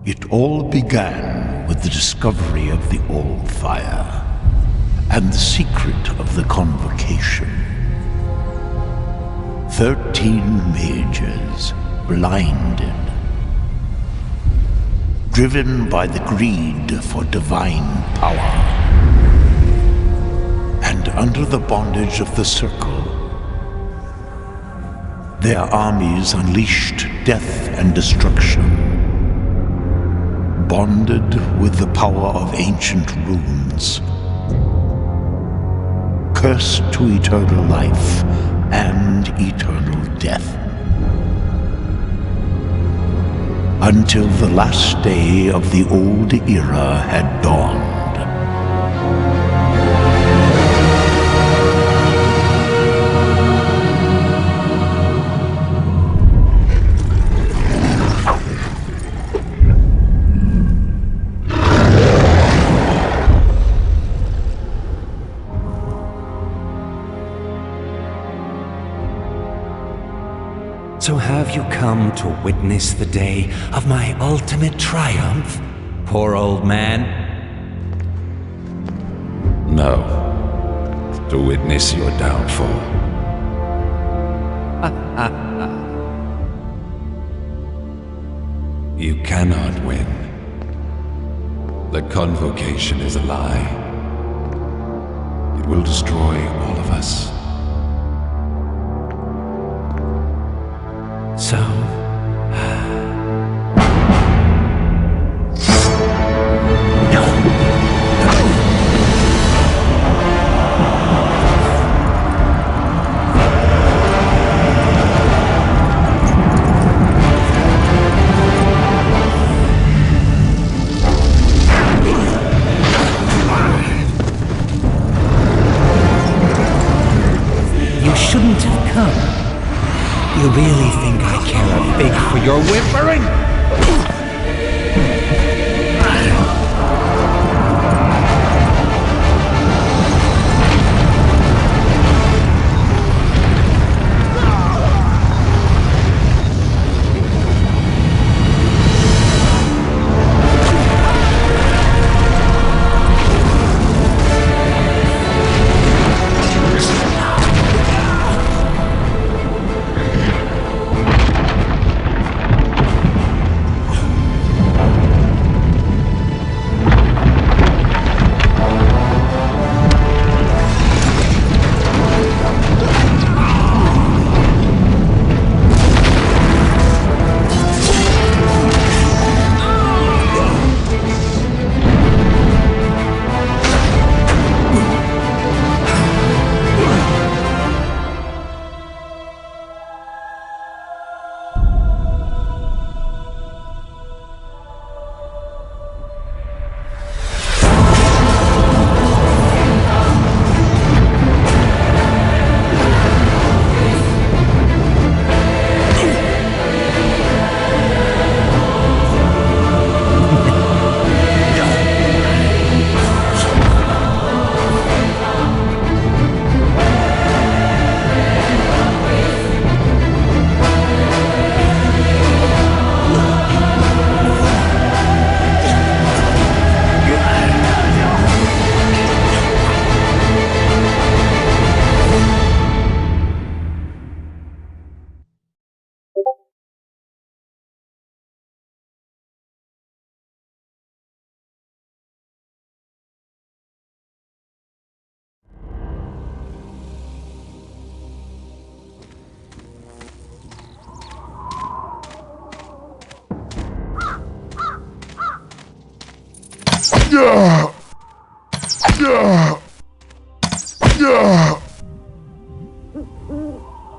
It all began with the discovery of the All-Fire and the secret of the Convocation. 13 mages, blinded, driven by the greed for divine power, and under the bondage of the Circle, their armies unleashed death and destruction, bonded with the power of ancient runes, cursed to eternal life and eternal death. Until the last day of the old era had dawned. So have you come to witness the day of my ultimate triumph, poor old man? No. To witness your downfall. You cannot win. The Convocation is a lie. It will destroy all of us. So... You shouldn't have come. You really think I care a fig for your whimpering?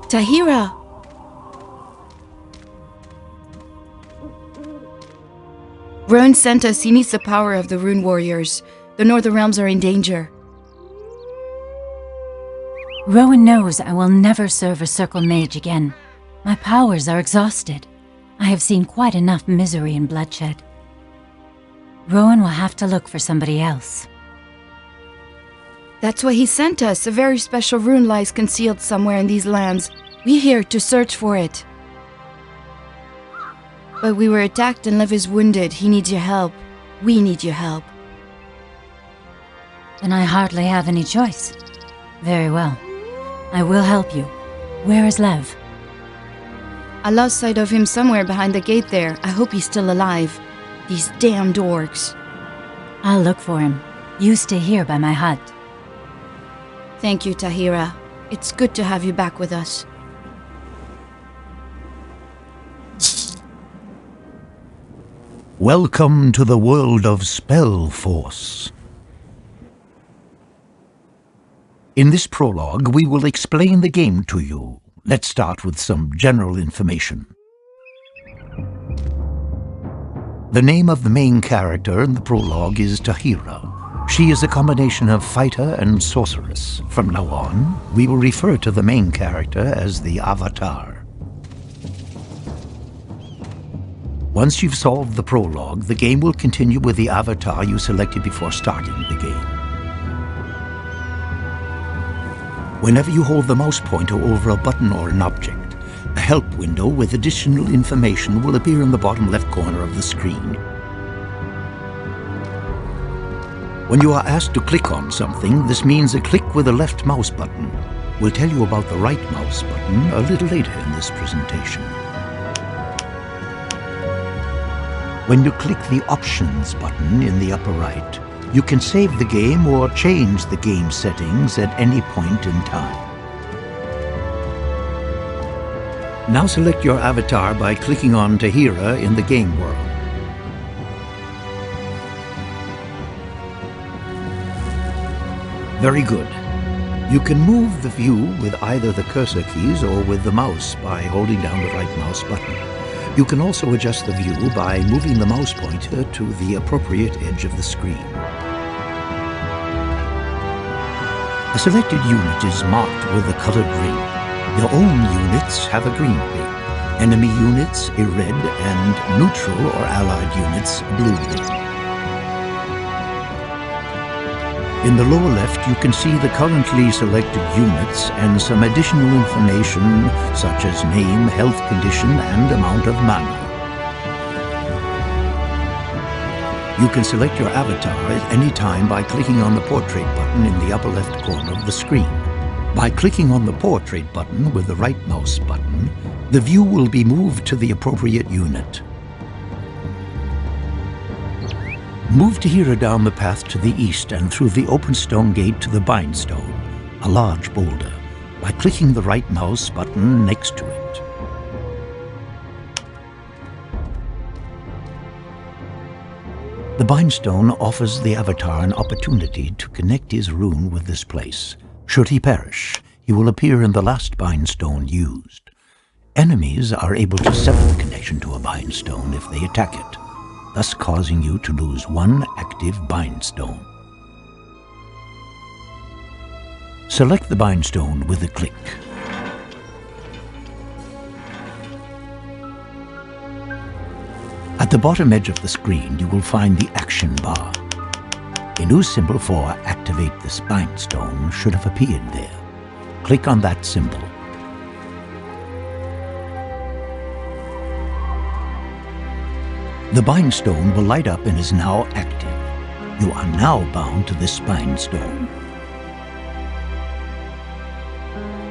Tahira! Rowan sent us. He needs the power of the Rune Warriors. The Northern Realms are in danger. Rowan knows I will never serve a Circle Mage again. My powers are exhausted. I have seen quite enough misery and bloodshed. Rowan will have to look for somebody else. That's why he sent us. A very special rune lies concealed somewhere in these lands. We're here to search for it. But we were attacked and Lev is wounded. He needs your help. We need your help. Then I hardly have any choice. Very well. I will help you. Where is Lev? I lost sight of him somewhere behind the gate there. I hope he's still alive. These damned orcs. I'll look for him. You stay here by my hut. Thank you, Tahira. It's good to have you back with us. Welcome to the world of SpellForce. In this prologue, we will explain the game to you. Let's start with some general information. The name of the main character in the prologue is Tahira. She is a combination of fighter and sorceress. From now on, we will refer to the main character as the Avatar. Once you've solved the prologue, the game will continue with the avatar you selected before starting the game. Whenever you hold the mouse pointer over a button or an object, a help window with additional information will appear in the bottom left corner of the screen. When you are asked to click on something, this means a click with the left mouse button. We'll tell you about the right mouse button a little later in this presentation. When you click the Options button in the upper right, you can save the game or change the game settings at any point in time. Now select your avatar by clicking on Tahira in the game world. Very good. You can move the view with either the cursor keys or with the mouse by holding down the right mouse button. You can also adjust the view by moving the mouse pointer to the appropriate edge of the screen. A selected unit is marked with a colored ring. Your own units have a green ring, enemy units a red, and neutral or allied units a blue ring. In the lower left, you can see the currently selected units and some additional information such as name, health condition, and amount of mana. You can select your avatar at any time by clicking on the Portrait button in the upper left corner of the screen. By clicking on the Portrait button with the right mouse button, the view will be moved to the appropriate unit. Move Tahira down the path to the east and through the open stone gate to the Bindstone, a large boulder, by clicking the right mouse button next to it. The Bindstone offers the Avatar an opportunity to connect his rune with this place. Should he perish, he will appear in the last Bindstone used. Enemies are able to sever the connection to a Bindstone if they attack it, thus causing you to lose one active Bindstone. Select the Bindstone with a click. At the bottom edge of the screen, you will find the Action bar. A new symbol for Activate this Bindstone should have appeared there. Click on that symbol. The Bindstone will light up and is now active. You are now bound to this Bindstone.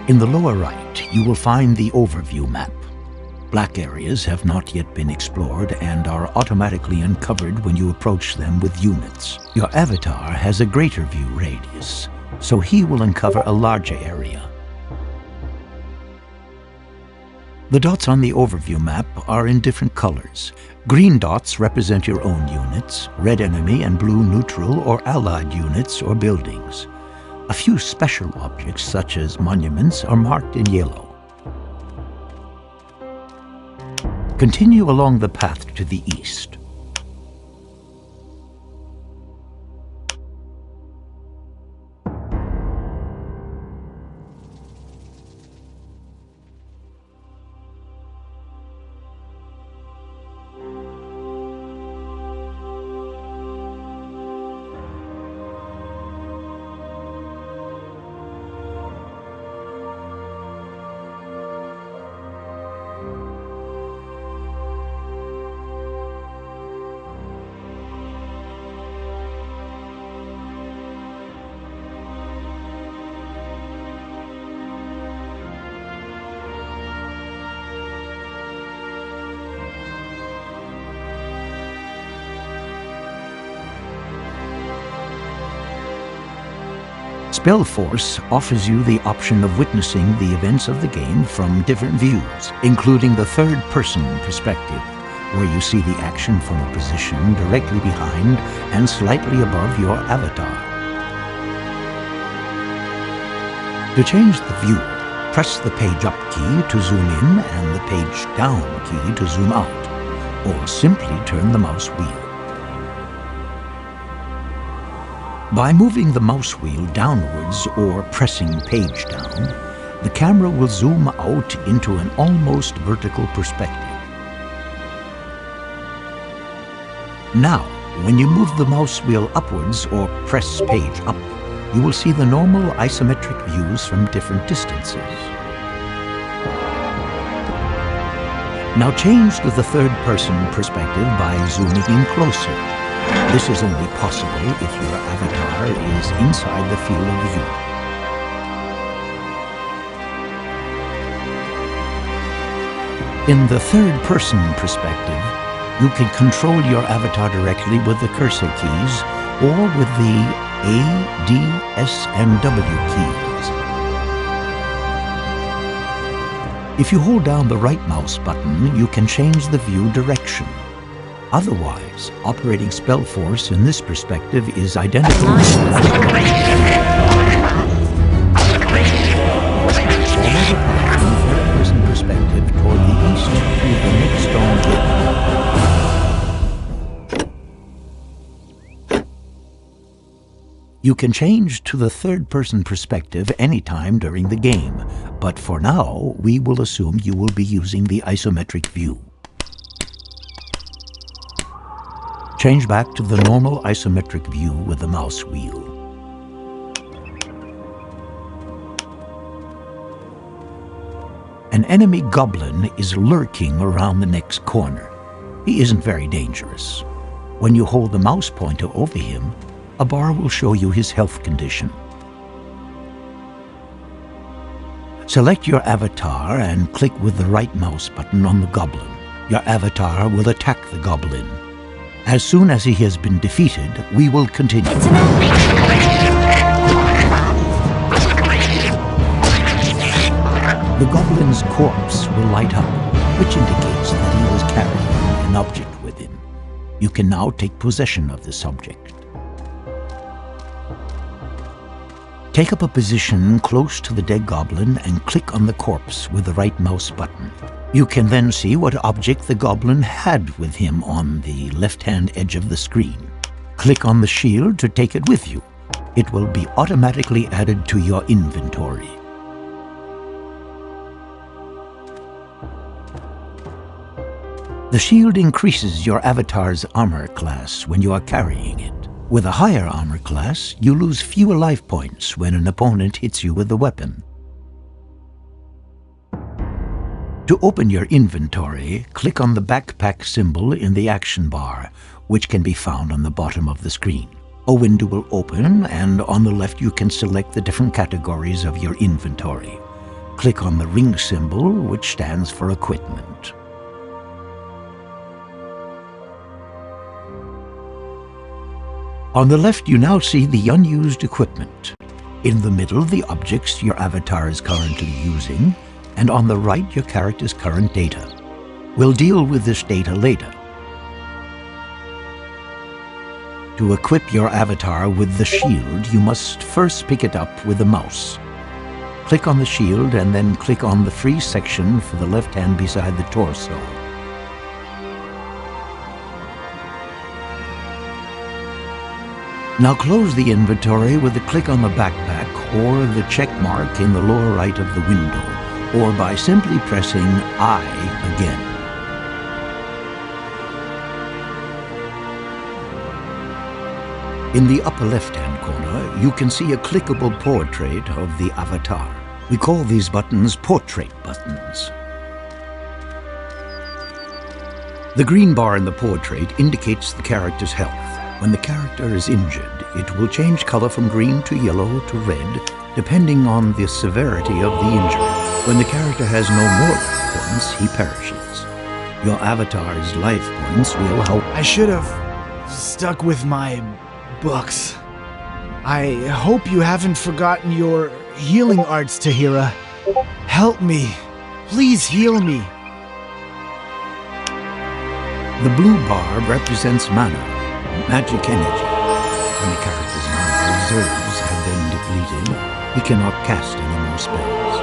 In the lower right, you will find the Overview map. Black areas have not yet been explored and are automatically uncovered when you approach them with units. Your avatar has a greater view radius, so he will uncover a larger area. The dots on the Overview map are in different colors. Green dots represent your own units, red enemy and blue neutral or allied units or buildings. A few special objects, such as monuments, are marked in yellow. Continue along the path to the east. SpellForce offers you the option of witnessing the events of the game from different views, including the third-person perspective, where you see the action from a position directly behind and slightly above your avatar. To change the view, press the page up key to zoom in and the page down key to zoom out, or simply turn the mouse wheel. By moving the mouse wheel downwards or pressing page down, the camera will zoom out into an almost vertical perspective. Now, when you move the mouse wheel upwards or press page up, you will see the normal isometric views from different distances. Now change to the third-person perspective by zooming in closer. This is only possible if your avatar is inside the field of view. In the third-person perspective, you can control your avatar directly with the cursor keys or with the A, D, S, and W keys. If you hold down the right mouse button, you can change the view direction. Otherwise, operating SpellForce in this perspective is identical to third-person perspective toward the east to the next stone gate. You can change to the third-person perspective anytime during the game, but for now, we will assume you will be using the isometric view. Change back to the normal isometric view with the mouse wheel. An enemy goblin is lurking around the next corner. He isn't very dangerous. When you hold the mouse pointer over him, a bar will show you his health condition. Select your avatar and click with the right mouse button on the goblin. Your avatar will attack the goblin. As soon as he has been defeated, we will continue. The goblin's corpse will light up, which indicates that he was carrying an object with him. You can now take possession of this object. Take up a position close to the dead goblin and click on the corpse with the right mouse button. You can then see what object the goblin had with him on the left-hand edge of the screen. Click on the shield to take it with you. It will be automatically added to your inventory. The shield increases your avatar's armor class when you are carrying it. With a higher armor class, you lose fewer life points when an opponent hits you with the weapon. To open your inventory, click on the backpack symbol in the action bar, which can be found on the bottom of the screen. A window will open, and on the left you can select the different categories of your inventory. Click on the ring symbol, which stands for equipment. On the left you now see the unused equipment. In the middle, the objects your avatar is currently using, and on the right, your character's current data. We'll deal with this data later. To equip your avatar with the shield, you must first pick it up with the mouse. Click on the shield and then click on the free section for the left hand beside the torso. Now close the inventory with a click on the backpack or the check mark in the lower right of the window, or by simply pressing I again. In the upper left-hand corner, you can see a clickable portrait of the avatar. We call these buttons portrait buttons. The green bar in the portrait indicates the character's health. When the character is injured, it will change color from green to yellow to red, depending on the severity of the injury. When the character has no more life points, he perishes. Your avatar's life points will help. I should have stuck with my books. I hope you haven't forgotten your healing arts, Tahira. Help me. Please heal me. The blue bar represents mana, magic energy. When the character's mana reserves have been depleted, he cannot cast any more spells.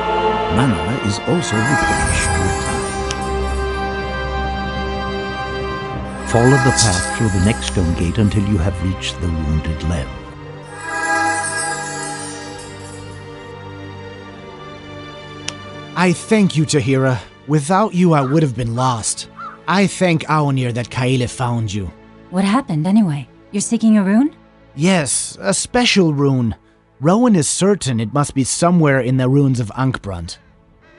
Mana is also replenished with time. Follow the path through the next stone gate until you have reached the wounded Lev. I thank you, Tahira. Without you, I would have been lost. I thank Aonir that Kaele found you. What happened anyway? You're seeking a rune? Yes, a special rune. Rowan is certain it must be somewhere in the ruins of Ankbrand.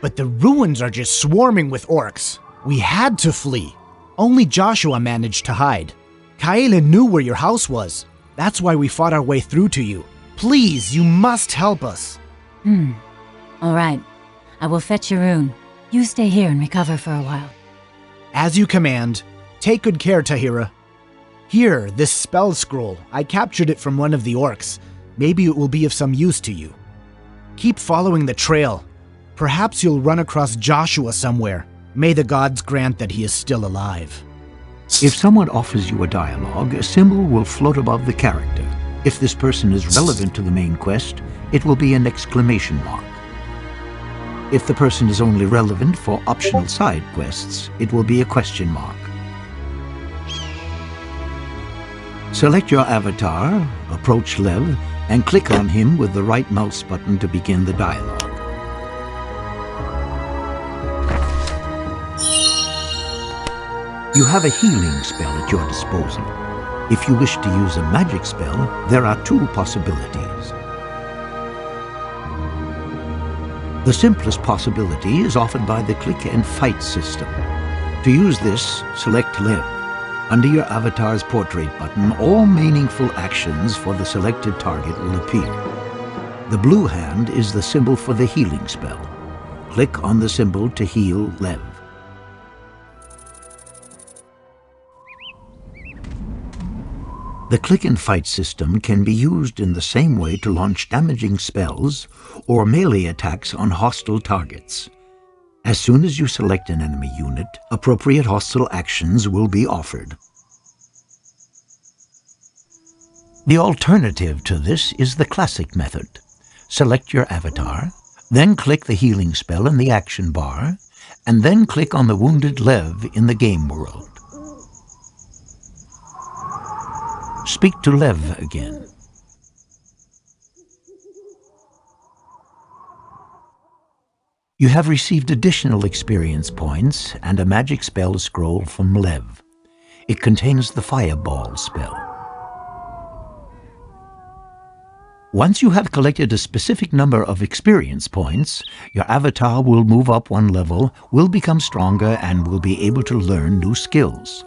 But the ruins are just swarming with orcs. We had to flee. Only Joshua managed to hide. Kaele knew where your house was. That's why we fought our way through to you. Please, you must help us. All right. I will fetch your rune. You stay here and recover for a while. As you command. Take good care, Tahira. Here, this spell scroll. I captured it from one of the orcs. Maybe it will be of some use to you. Keep following the trail. Perhaps you'll run across Joshua somewhere. May the gods grant that he is still alive. If someone offers you a dialogue, a symbol will float above the character. If this person is relevant to the main quest, it will be an exclamation mark. If the person is only relevant for optional side quests, it will be a question mark. Select your avatar, approach Lev, and click on him with the right mouse button to begin the dialogue. You have a healing spell at your disposal. If you wish to use a magic spell, there are two possibilities. The simplest possibility is offered by the click and fight system. To use this, select Lev. Under your avatar's portrait button, all meaningful actions for the selected target will appear. The blue hand is the symbol for the healing spell. Click on the symbol to heal Lev. The click and fight system can be used in the same way to launch damaging spells or melee attacks on hostile targets. As soon as you select an enemy unit, appropriate hostile actions will be offered. The alternative to this is the classic method. Select your avatar, then click the healing spell in the action bar, and then click on the wounded Lev in the game world. Speak to Lev again. You have received additional experience points and a magic spell scroll from Lev. It contains the Fireball spell. Once you have collected a specific number of experience points, your avatar will move up one level, will become stronger, and will be able to learn new skills.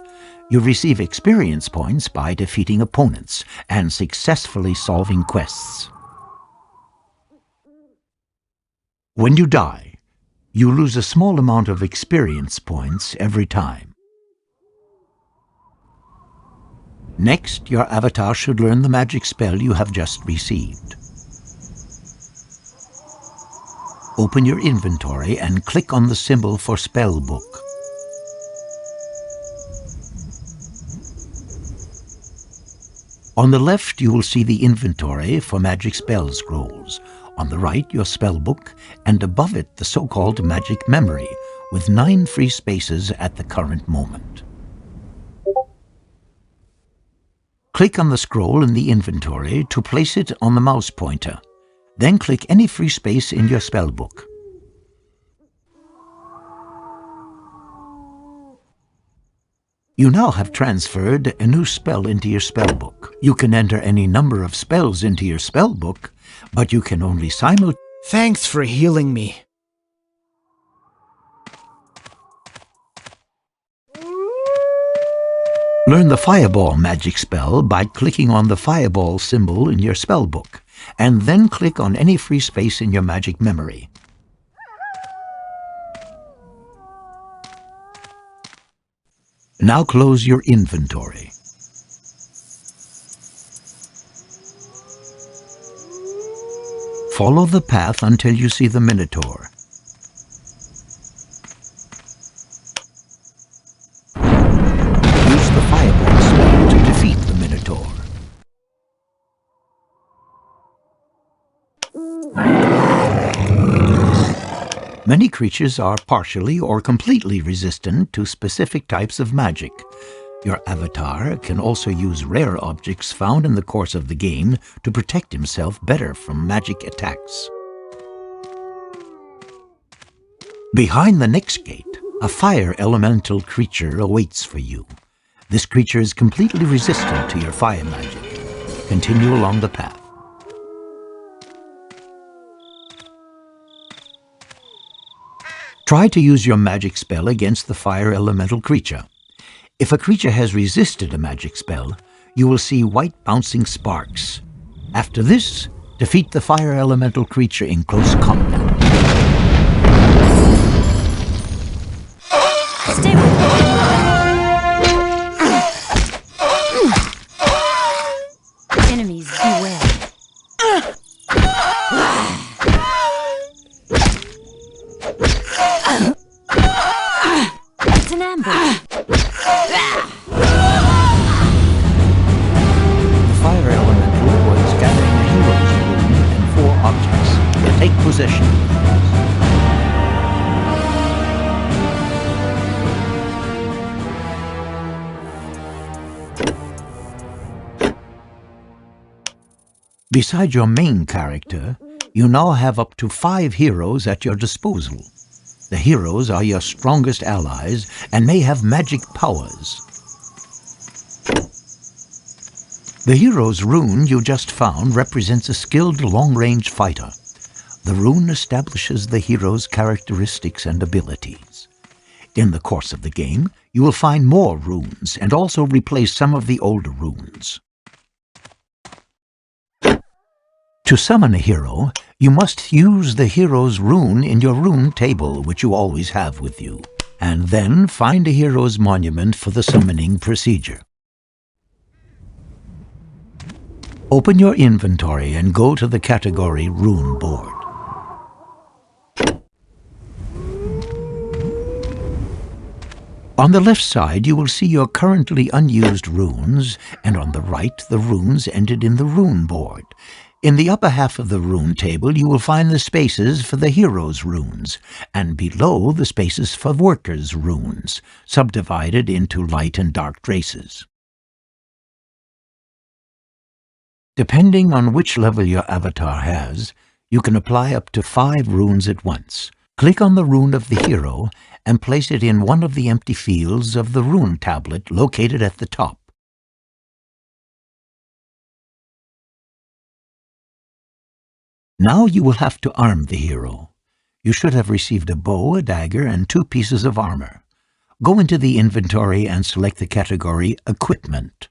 You receive experience points by defeating opponents and successfully solving quests. When you die, you lose a small amount of experience points every time. Next, your avatar should learn the magic spell you have just received. Open your inventory and click on the symbol for Spellbook. On the left, you will see the inventory for magic spell scrolls. On the right, your spellbook, and above it, the so-called magic memory, with 9 free spaces at the current moment. Click on the scroll in the inventory to place it on the mouse pointer. Then click any free space in your spellbook. You now have transferred a new spell into your spellbook. You can enter any number of spells into your spellbook, but you can only simultaneously... Thanks for healing me. Learn the Fireball magic spell by clicking on the Fireball symbol in your spellbook, and then click on any free space in your magic memory. Now close your inventory. Follow the path until you see the Minotaur. Use the fireball spell to defeat the Minotaur. Many creatures are partially or completely resistant to specific types of magic. Your avatar can also use rare objects found in the course of the game to protect himself better from magic attacks. Behind the next gate, a fire elemental creature awaits for you. This creature is completely resistant to your fire magic. Continue along the path. Try to use your magic spell against the fire elemental creature. If a creature has resisted a magic spell, you will see white bouncing sparks. After this, defeat the fire elemental creature in close combat. Stay with me. Enemies beware. It's an ambush. The fire elemental was gathering a hero's rune and 4 objects. Take possession of these. Beside your main character, you now have up to 5 heroes at your disposal. The heroes are your strongest allies and may have magic powers. The hero's rune you just found represents a skilled long-range fighter. The rune establishes the hero's characteristics and abilities. In the course of the game, you will find more runes and also replace some of the older runes. To summon a hero, you must use the hero's rune in your rune table, which you always have with you, and then find a hero's monument for the summoning procedure. Open your inventory and go to the category Rune Board. On the left side, you will see your currently unused runes, and on the right, the runes entered in the Rune Board. In the upper half of the rune table, you will find the spaces for the hero's runes, and below the spaces for workers' runes, subdivided into light and dark traces. Depending on which level your avatar has, you can apply up to 5 runes at once. Click on the rune of the hero and place it in one of the empty fields of the rune tablet located at the top. Now you will have to arm the hero. You should have received a bow, a dagger, and 2 pieces of armor. Go into the inventory and select the category Equipment.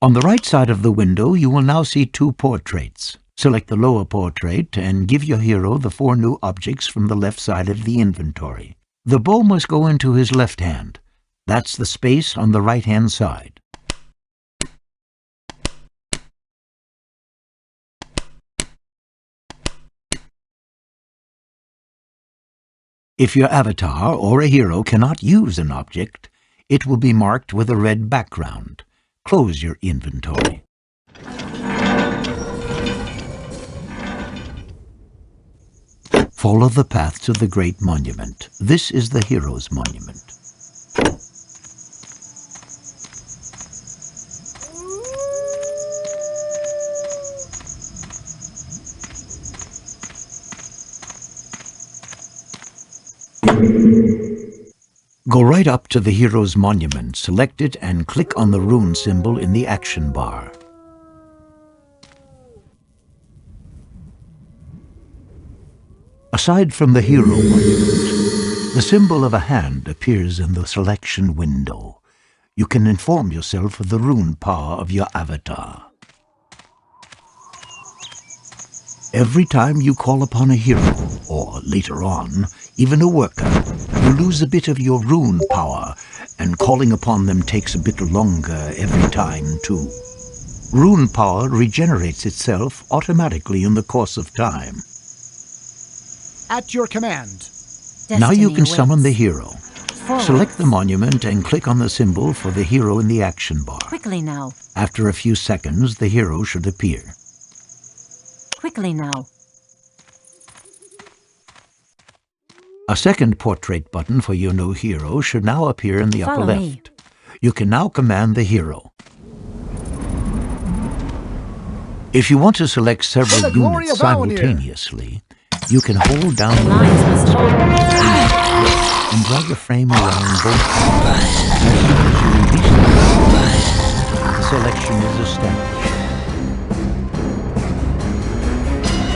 On the right side of the window, you will now see 2 portraits. Select the lower portrait and give your hero the 4 new objects from the left side of the inventory. The bow must go into his left hand. That's the space on the right-hand side. If your avatar or a hero cannot use an object, it will be marked with a red background. Close your inventory. Follow the path to the Great Monument. This is the hero's monument. Go right up to the hero's monument, select it, and click on the rune symbol in the action bar. Aside from the hero monument, the symbol of a hand appears in the selection window. You can inform yourself of the rune power of your avatar. Every time you call upon a hero, or later on, even a worker, you lose a bit of your rune power, and calling upon them takes a bit longer every time, too. Rune power regenerates itself automatically in the course of time. At your command. Now you can Destiny summon the awaits. hero. Forward. Select the monument and click on the symbol for the hero in the action bar. Quickly now. After a few seconds, the hero should appear. Quickly now. A second portrait button for your new hero should now appear in the upper Follow left. me. You can now command the hero. If you want to select several For the glory units of Avenir. simultaneously, you can hold down The the lines must hold. and drag a frame around both sides. As soon as you release the selection is established.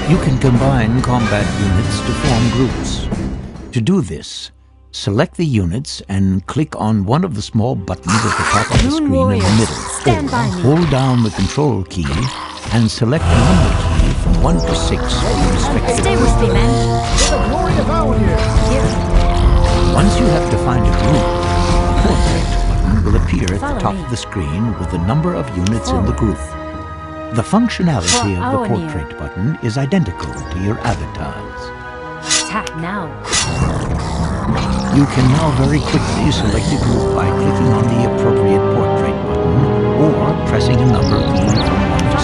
You can combine combat units to form groups. To do this, select the units and click on one of the small buttons at the top of the Moon screen warriors, in the middle. stand by me. Hold down the control key and select the number key from 1 to 6 for the respective. Stay with me, men. For the glory of Avenir. Here. Once you have defined a group, a portrait button will appear at the Follow top me. of the screen with the number of units in the group. The functionality For of the Avenir. portrait button is identical to your avatar's. Attack now. You can now very quickly select a group by clicking on the appropriate portrait button or pressing a number key from 1 to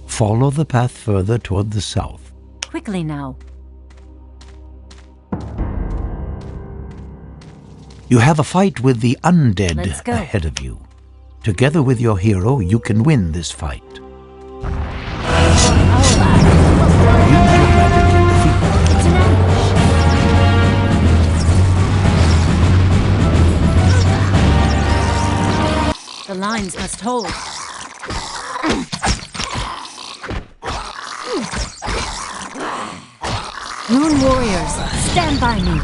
6. Follow the path further toward the south. Quickly now. You have a fight with the undead Let's go. ahead of you. Together with your hero, you can win this fight. Use your magic and defeat them. It's an ambush. The lines must hold. Rune warriors, stand by me.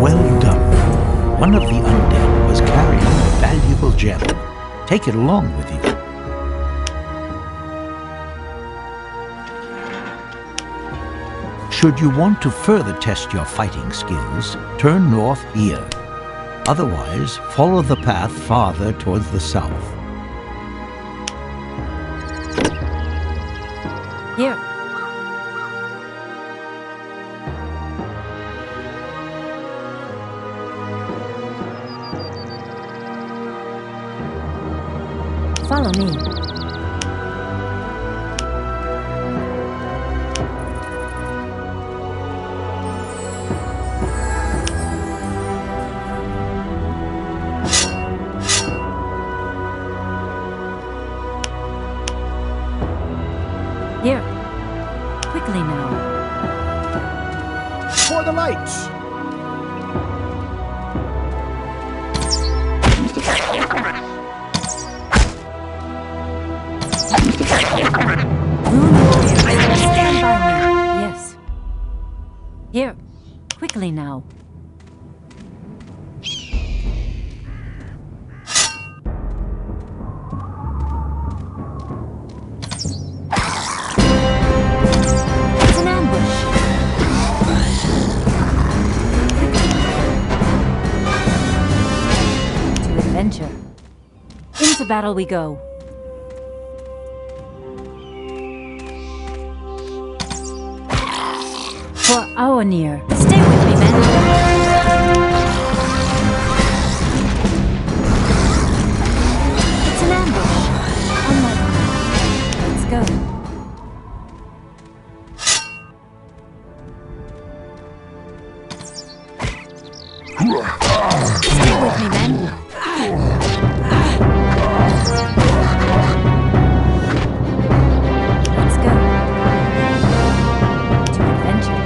Well done. One of the undead was carrying a valuable gem. Take it along with you. Should you want to further test your fighting skills, turn north here. Otherwise, follow the path farther towards the south. Here. Follow me. Here. Quickly now. For the lights. Rune warriors, stand by me. Yes. Here. Quickly now. It's an ambush. To adventure. Into battle we go. For Avenir. Stay with me, men. It's an ambush. On my path. Let's go. Stay with me, men. Let's go. To adventure.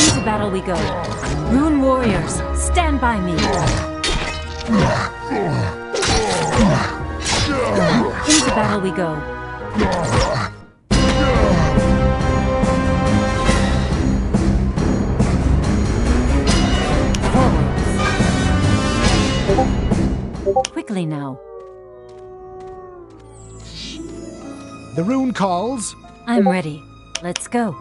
Into battle we go. Rune warriors, stand by me. Into battle we go. quickly now. The rune calls. I'm ready. Let's go.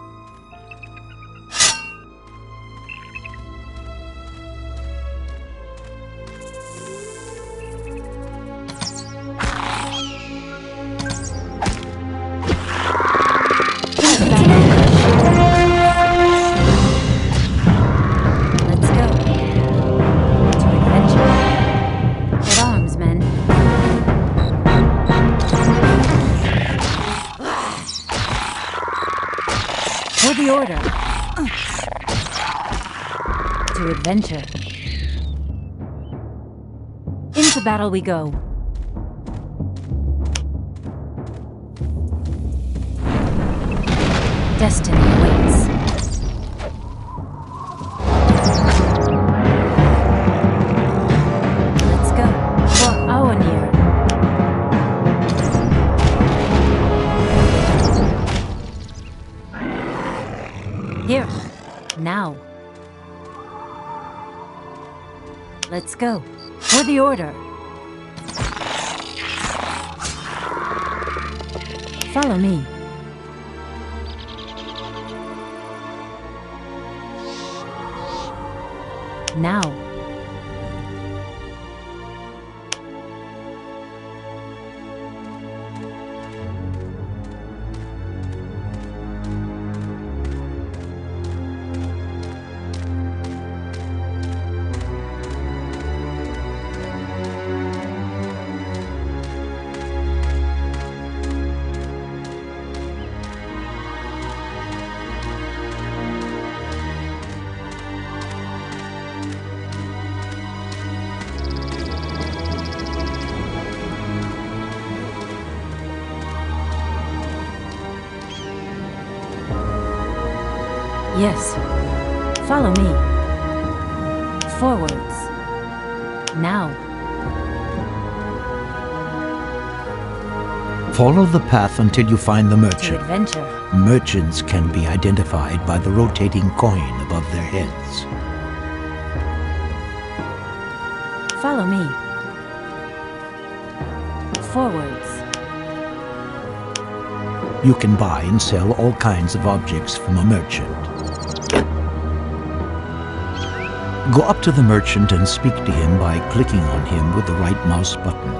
Let's go. To adventure. At arms, men. For the order. To adventure. Into battle we go. Destiny awaits. Let's go. For Awanir. Here. Now. Let's go. For the order. Follow me. Now. Yes. Follow me. Forwards. Now. Follow the path until you find the To merchant. adventure. Merchants can be identified by the rotating coin above their heads. Follow me. Forwards. You can buy and sell all kinds of objects from a merchant. Go up to the merchant and speak to him by clicking on him with the right mouse button.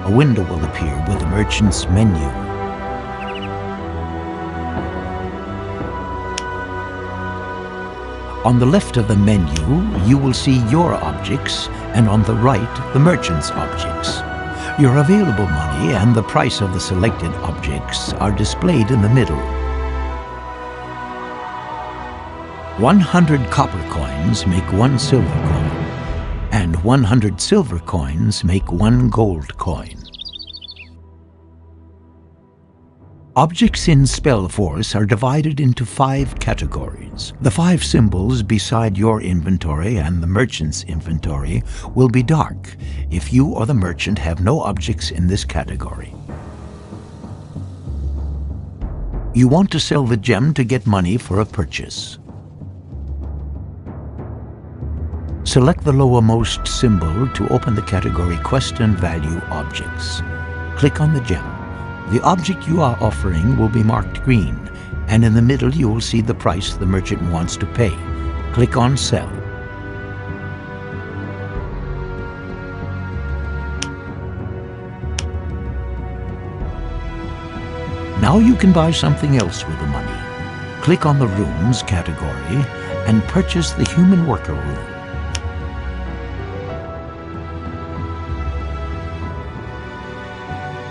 A window will appear with the merchant's menu. On the left of the menu, you will see your objects, and on the right, the merchant's objects. Your available money and the price of the selected objects are displayed in the middle. 100 copper coins make 1 silver coin, and 100 silver coins make 1 gold coin. Objects in SpellForce are divided into 5 categories. The 5 symbols beside your inventory and the merchant's inventory will be dark if you or the merchant have no objects in this category. You want to sell the gem to get money for a purchase. Select the lowermost symbol to open the category Quest and Value Objects. Click on the gem. The object you are offering will be marked green, and in the middle you will see the price the merchant wants to pay. Click on Sell. Now you can buy something else with the money. Click on the Runes category and purchase the Human Worker rune.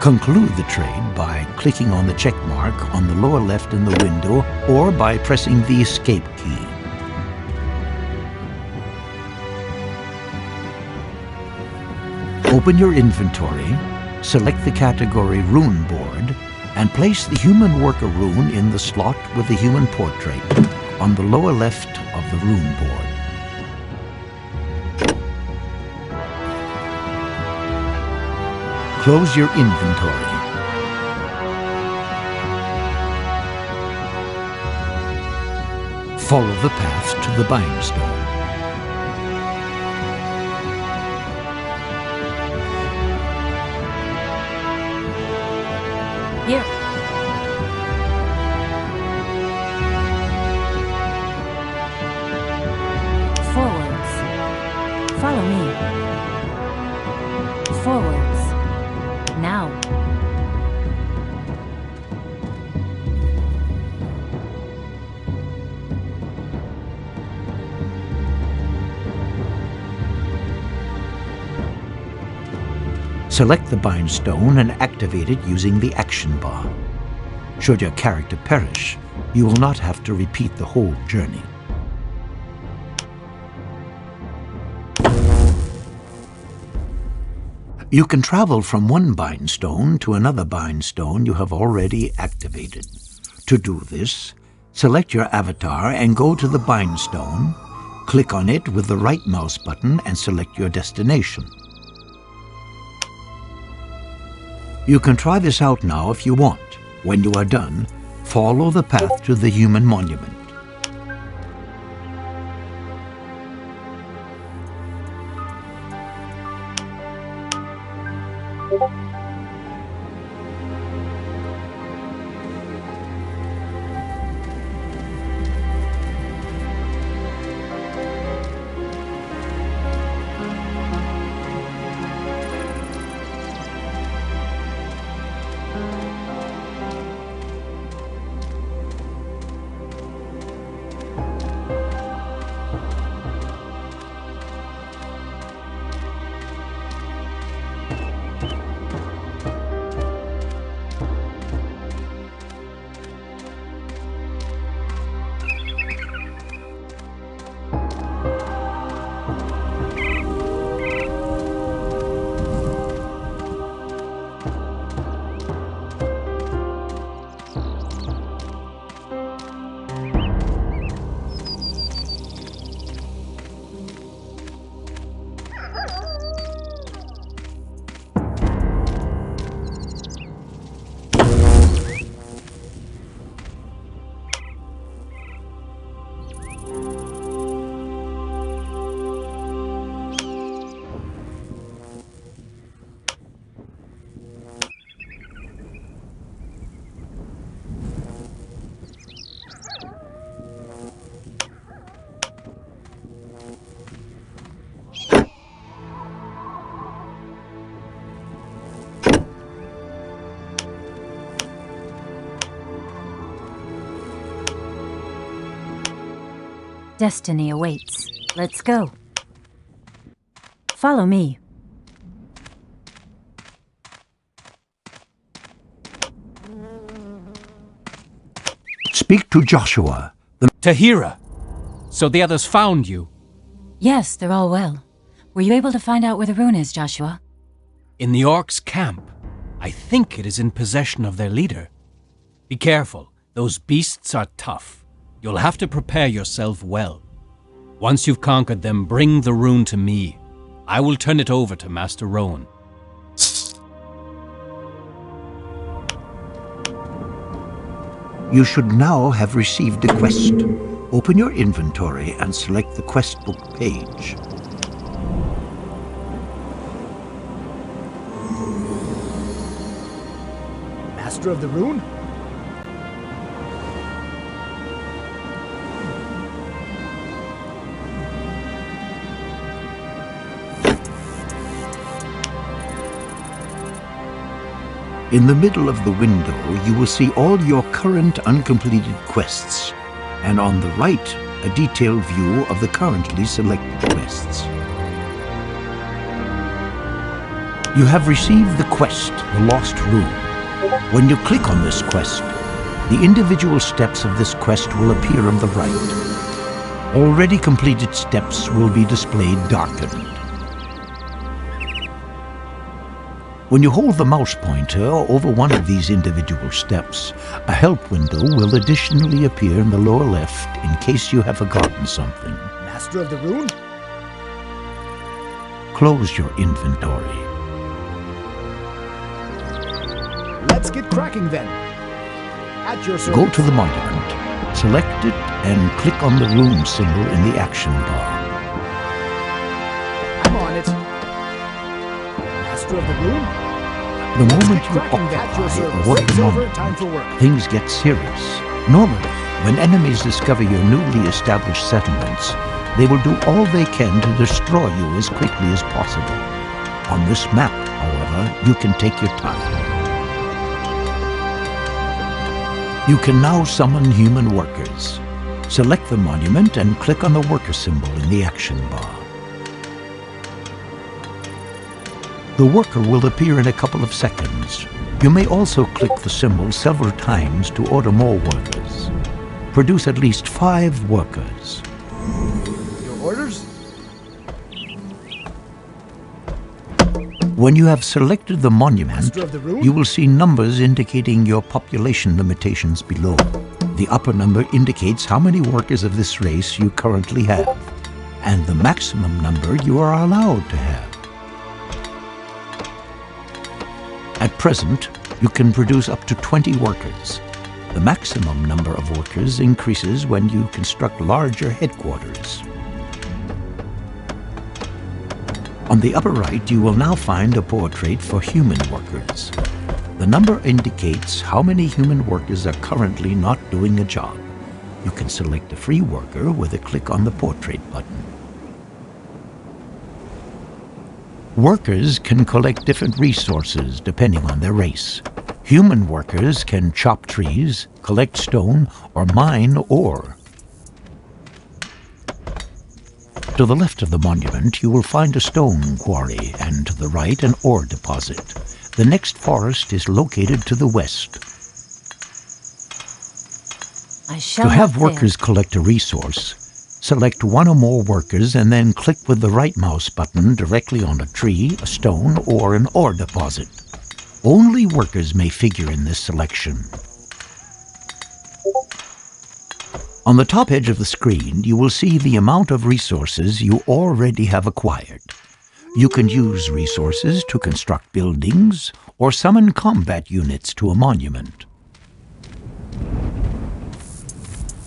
Conclude the trade by clicking on the check mark on the lower left in the window or by pressing the Escape key. Open your inventory, select the category Rune Board, and place the Human Worker rune in the slot with the human portrait on the lower left of the Rune Board. Close your inventory. Follow the path to the Bindstone. Here. Forwards. Follow me. Forwards. Now. Select the bind stone and activate it using the action bar. Should your character perish, you will not have to repeat the whole journey. You can travel from one bind stone to another bind stone you have already activated. To do this, select your avatar and go to the bind stone, click on it with the right mouse button and select your destination. You can try this out now if you want. When you are done, follow the path to the human monument. Destiny awaits. Let's go. Follow me. Speak to Joshua. Tahira! So the others found you? Yes, they're all well. Were you able to find out where the rune is, Joshua? In the orcs' camp. I think it is in possession of their leader. Be careful. Those beasts are tough. You'll have to prepare yourself well. Once you've conquered them, bring the rune to me. I will turn it over to Master Rowan. You should now have received a quest. Open your inventory and select the quest book page. Master of the Rune? In the middle of the window, you will see all your current uncompleted quests, and on the right, a detailed view of the currently selected quests. You have received the quest, The Lost Rune. When you click on this quest, the individual steps of this quest will appear on the right. Already completed steps will be displayed darkened. When you hold the mouse pointer over one of these individual steps, a help window will additionally appear in the lower left in case you have forgotten something. Master of the Rune? Close your inventory. Let's get cracking then. At your service. Go to the monument, select it, and click on the rune symbol in the action bar. I'm on it. Master of the Rune? The moment you Cracking that, your occupy service. a worker Break's over, time for monument, work. things get serious. Normally, when enemies discover your newly established settlements, they will do all they can to destroy you as quickly as possible. On this map, however, you can take your time. You can now summon human workers. Select the monument and click on the worker symbol in the action bar. The worker will appear in a couple of seconds. You may also click the symbol several times to order more workers. Produce at least 5 workers. Your orders? When you have selected the monument, Master of the Rune? you will see numbers indicating your population limitations below. The upper number indicates how many workers of this race you currently have, and the maximum number you are allowed to have. At present, you can produce up to 20 workers. The maximum number of workers increases when you construct larger headquarters. On the upper right, you will now find a portrait for human workers. The number indicates how many human workers are currently not doing a job. You can select a free worker with a click on the portrait button. Workers can collect different resources depending on their race. Human workers can chop trees, collect stone, or mine ore. To the left of the monument, you will find a stone quarry, and to the right, an ore deposit. The next forest is located to the west. I shall To have not fail. workers collect a resource, select one or more workers and then click with the right mouse button directly on a tree, a stone, or an ore deposit. Only workers may figure in this selection. On the top edge of the screen, you will see the amount of resources you already have acquired. You can use resources to construct buildings or summon combat units to a monument.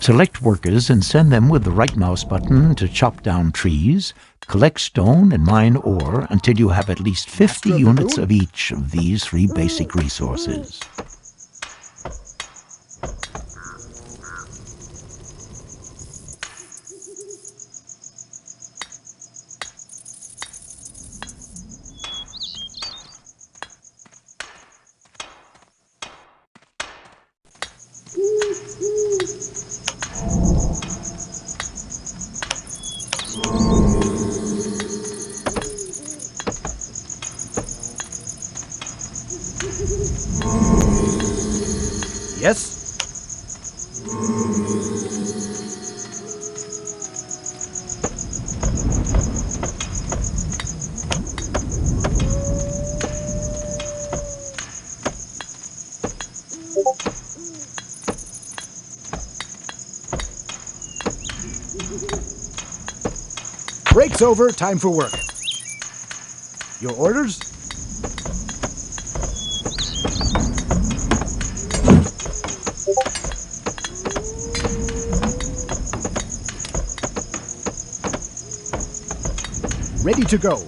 Select workers and send them with the right mouse button to chop down trees, collect stone and mine ore until you have at least 50 units of each of these 3 basic resources. Yes? Break's over, time for work. Your orders? Ready to go.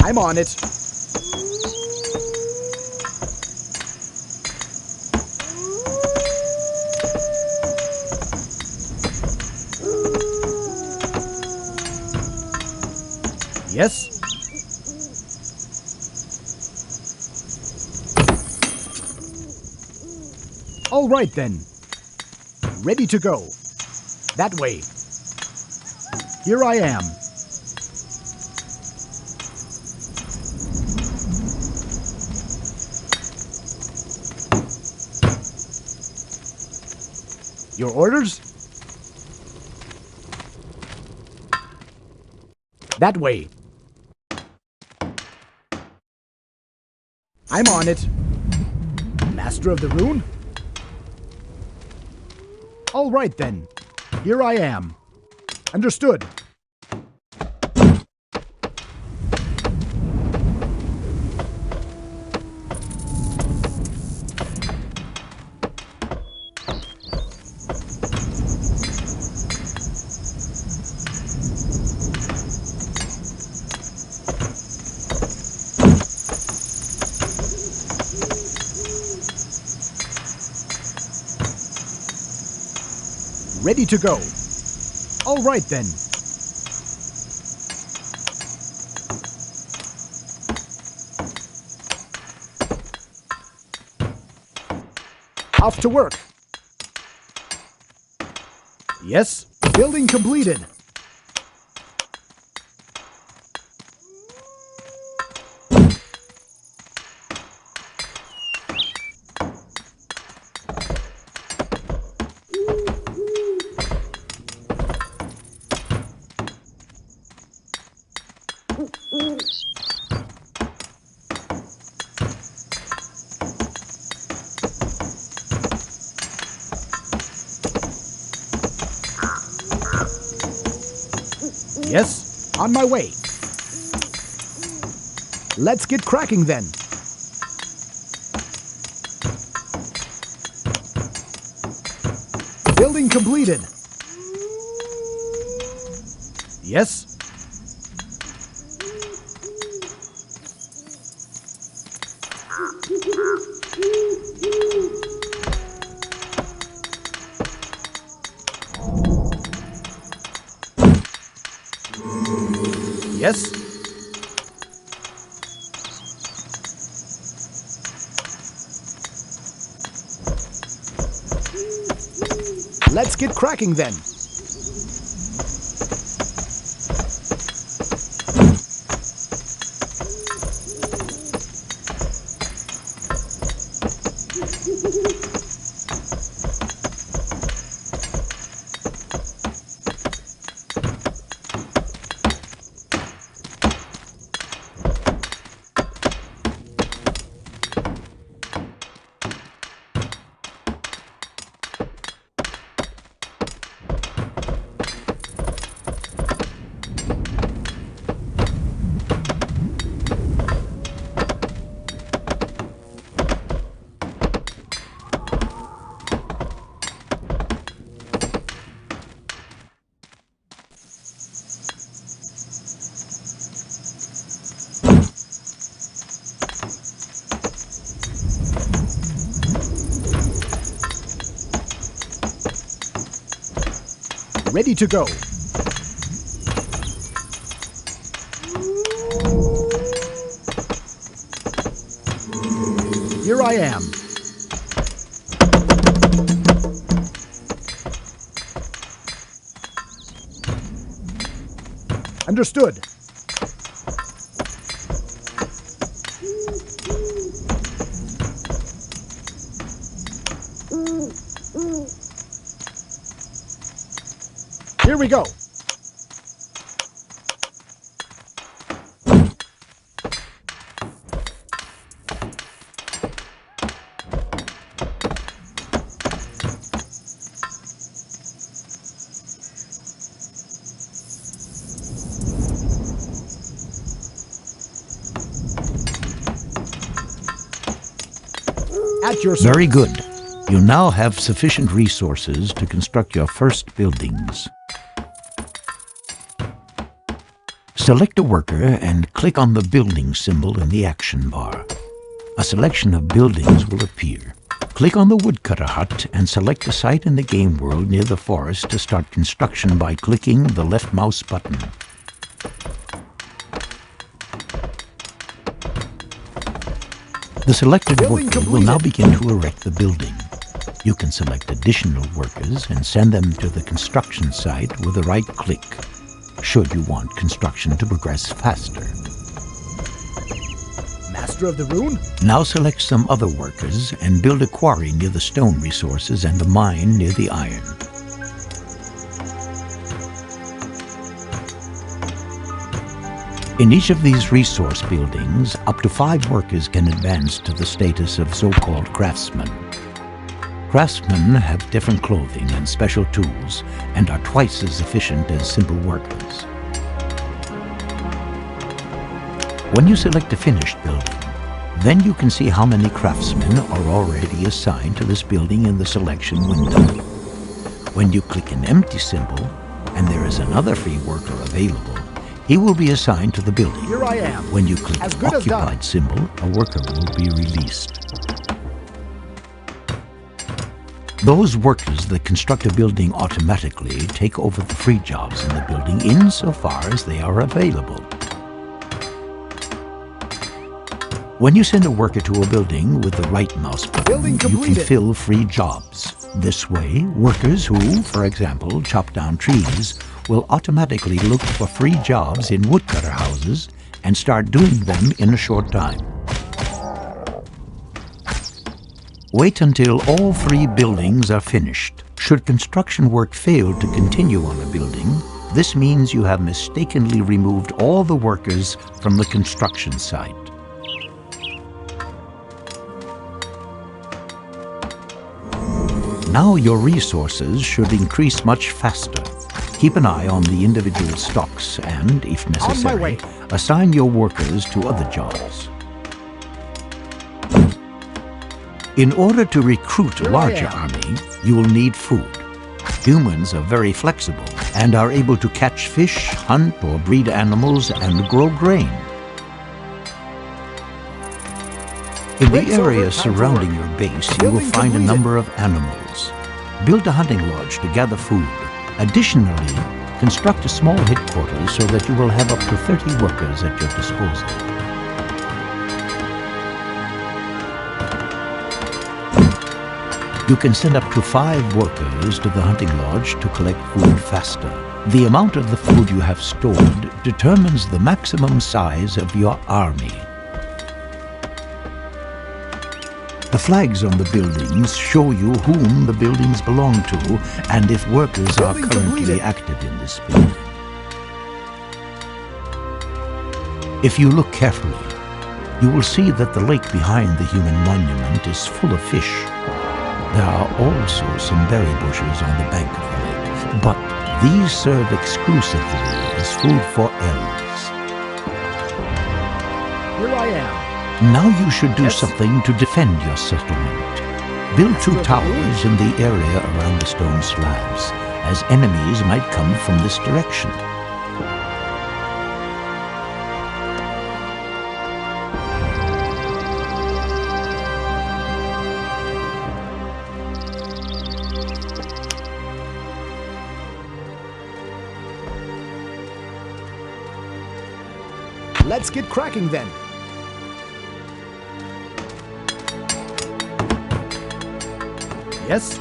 I'm on it. Yes? All right then. Ready to go. That way. Here I am. Your orders? That way. I'm on it. Master of the Rune? All right then. Here I am. Understood. Ready to go. All right then. Off to work. Yes, building completed. Yes, on my way. Let's get cracking then. Building completed. Yes. Yes. Let's get cracking then. Ready to go. Here I am. Understood. Here we go. At your service. Very good. You now have sufficient resources to construct your first buildings. Select a worker and click on the building symbol in the action bar. A selection of buildings will appear. Click on the woodcutter hut and select a site in the game world near the forest to start construction by clicking the left mouse button. The selected worker will now begin to erect the building. You can select additional workers and send them to the construction site with a right click, should you want construction to progress faster. Master of the Rune? Now select some other workers and build a quarry near the stone resources and a mine near the iron. In each of these resource buildings, up to 5 workers can advance to the status of so-called craftsmen. Craftsmen have different clothing and special tools and are twice as efficient as simple workers. When you select a finished building, then you can see how many craftsmen are already assigned to this building in the selection window. When you click an empty symbol, and there is another free worker available, he will be assigned to the building. Here I am. When you click As an good as done. occupied symbol, a worker will be released. Those workers that construct a building automatically take over the free jobs in the building insofar as they are available. When you send a worker to a building with the right mouse button, Building you can completed. fill free jobs. This way, workers who, for example, chop down trees, will automatically look for free jobs in woodcutter houses and start doing them in a short time. Wait until all 3 buildings are finished. Should construction work fail to continue on a building, this means you have mistakenly removed all the workers from the construction site. Now your resources should increase much faster. Keep an eye on the individual stocks and, if On my necessary, way. assign your workers to other jobs. In order to recruit a Here I larger am. army, you will need food. Humans are very flexible and are able to catch fish, hunt or breed animals, and grow grain. In the Breaks over, area time to surrounding work. your base, you Building will find a completed. number of animals. Build a hunting lodge to gather food. Additionally, construct a small headquarters so that you will have up to 30 workers at your disposal. You can send up to 5 workers to the hunting lodge to collect food faster. The amount of the food you have stored determines the maximum size of your army. The flags on the buildings show you whom the buildings belong to and if workers are Building currently completed. active in this building. If you look carefully, you will see that the lake behind the human monument is full of fish. There are also some berry bushes on the bank of the lake, but these serve exclusively as food for elves. Here I am. Now you should do Yes. something to defend your settlement. Build 2 towers in the area around the stone slabs, as enemies might come from this direction. Let's get cracking then. Yes?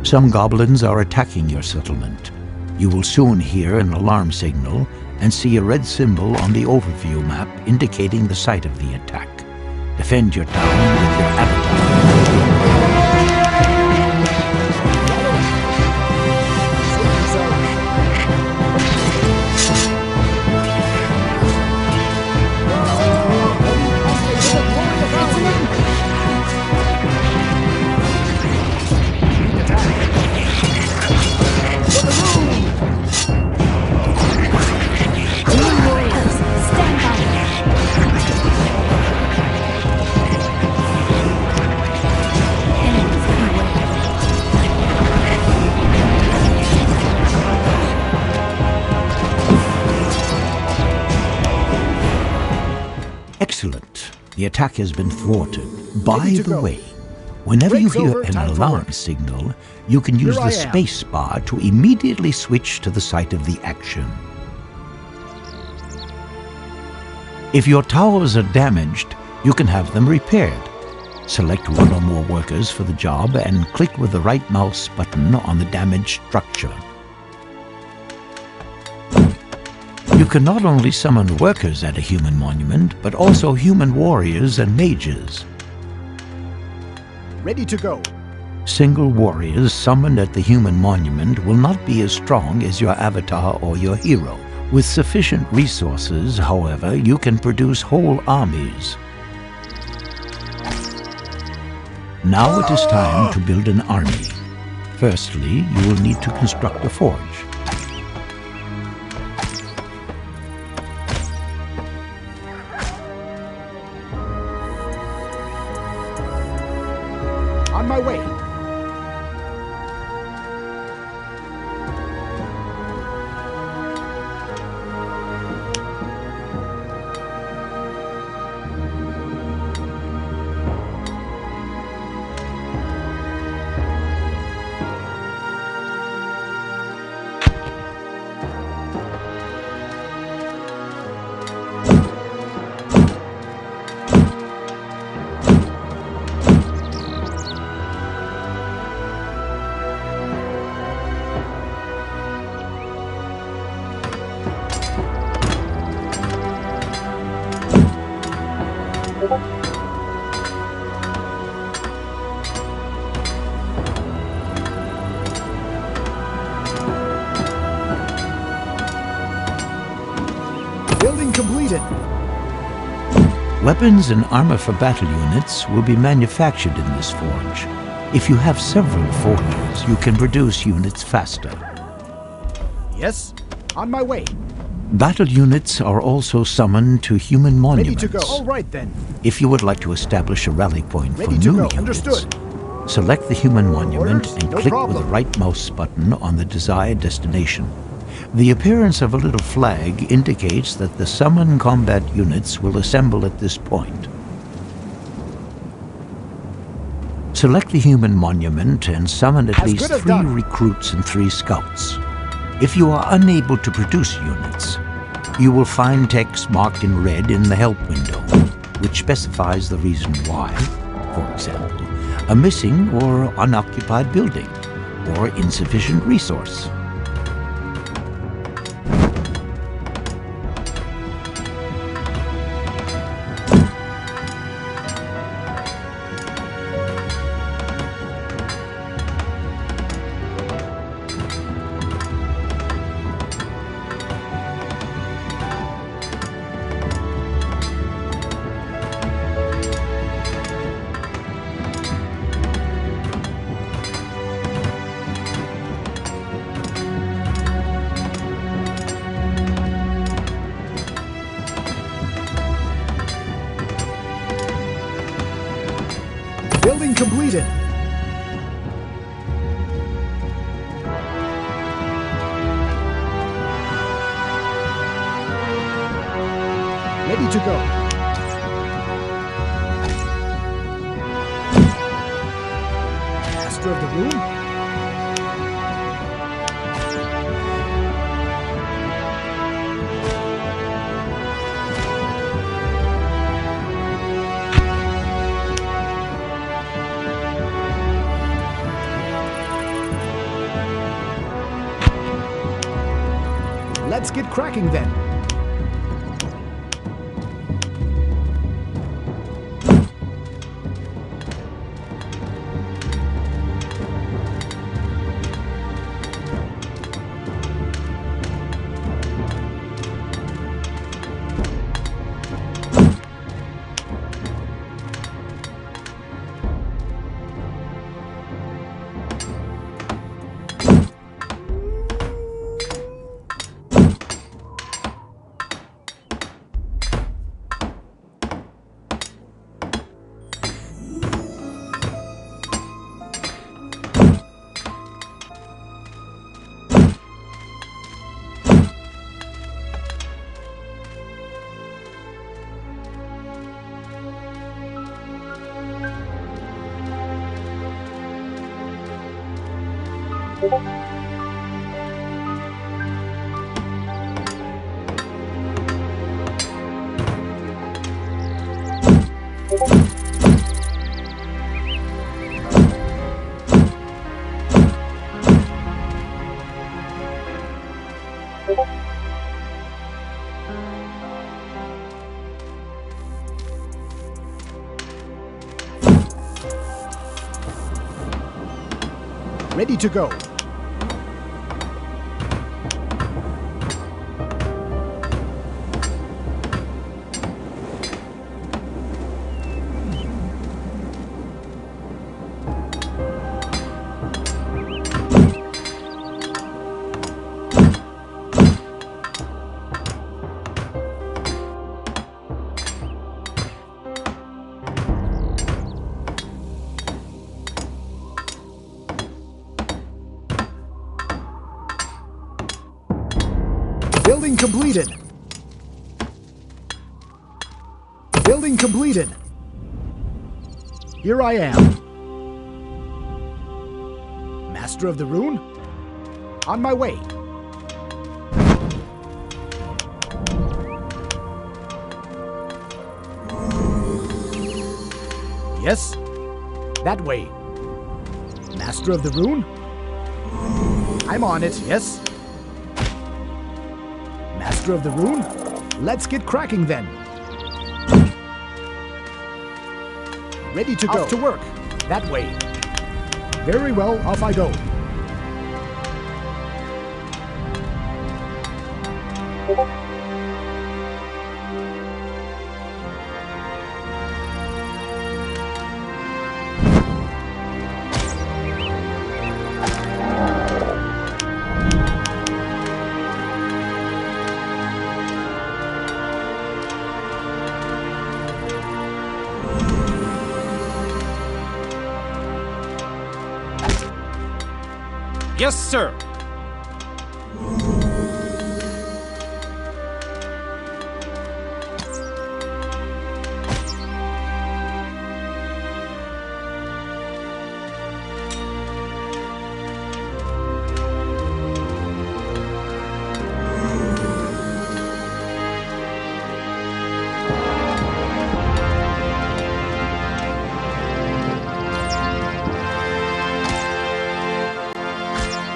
Some goblins are attacking your settlement. You will soon hear an alarm signal and see a red symbol on the overview map indicating the site of the attack. Defend your town with your avatar. Excellent. The attack has been thwarted. By Ready to the go. way, whenever you Breaks hear over, an time for alarm work. signal, you can use Here the I am. space bar to immediately switch to the site of the action. If your towers are damaged, you can have them repaired. Select one or more workers for the job and click with the right mouse button on the damaged structure. You can not only summon workers at a human monument, but also human warriors and mages. Ready to go. Single warriors summoned at the human monument will not be as strong as your avatar or your hero. With sufficient resources, however, you can produce whole armies. Now it is time to build an army. Firstly, you will need to construct a forge. On my way. Building completed. Weapons and armor for battle units will be manufactured in this forge. If you have several forges, you can produce units faster. Yes, on my way. Battle units are also summoned to human Ready monuments. to go. All right then. If you would like to establish a rally point for Ready to new go. units, Understood. select the human monument Orders? and No click problem. with the right mouse button on the desired destination. The appearance of a little flag indicates that the summoned combat units will assemble at this point. Select the human monument and summon at As least good as 3 done. recruits and 3 scouts. If you are unable to produce units, you will find text marked in red in the help window, which specifies the reason why, for example, a missing or unoccupied building, or insufficient resource. Building completed. Ready to go. Master of the room. Let's get cracking then. Ready to go. Building completed. Building completed. Here I am. Master of the Rune? On my way. Yes? That way. Master of the Rune? I'm on it, yes? Master of the Rune? Let's get cracking then. Ready to go. Off to work. That way. Very well, off I go. Yes, sir.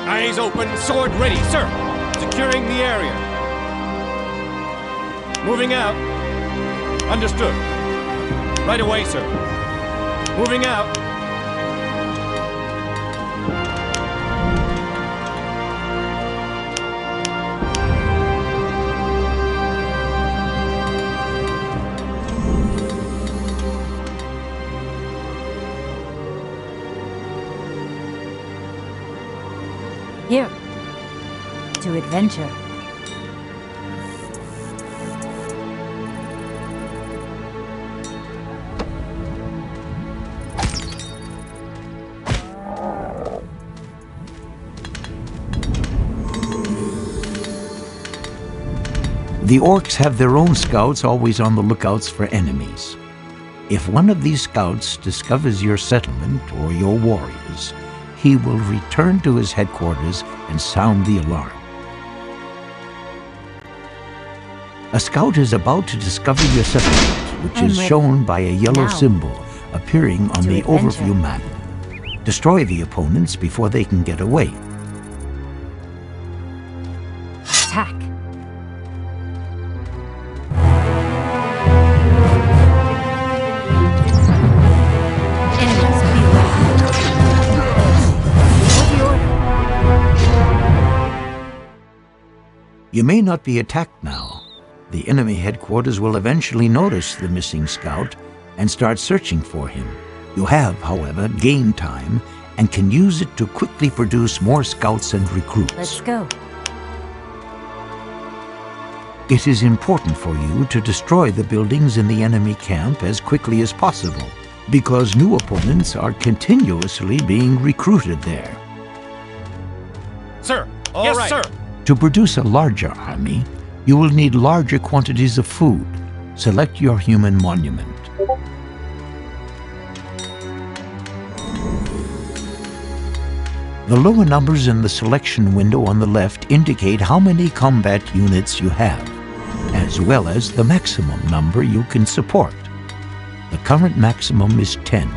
Eyes open, sword ready, sir. Securing the area. Moving out. Understood. Right away, sir. Moving out. Here. To adventure. The orcs have their own scouts always on the lookouts for enemies. If one of these scouts discovers your settlement or your warriors, he will return to his headquarters and sound the alarm. A scout is about to discover your settlement, which is shown by a yellow Now, symbol appearing on the adventure. overview map. Destroy the opponents before they can get away. Attack. Enemies beware. What's the order? You may not be attacked now. The enemy headquarters will eventually notice the missing scout and start searching for him. You have, however, gained time and can use it to quickly produce more scouts and recruits. Let's go. It is important for you to destroy the buildings in the enemy camp as quickly as possible, because new opponents are continuously being recruited there. Sir. Yes, sir. To produce a larger army, you will need larger quantities of food. Select your human monument. The lower numbers in the selection window on the left indicate how many combat units you have, as well as the maximum number you can support. The current maximum is 10.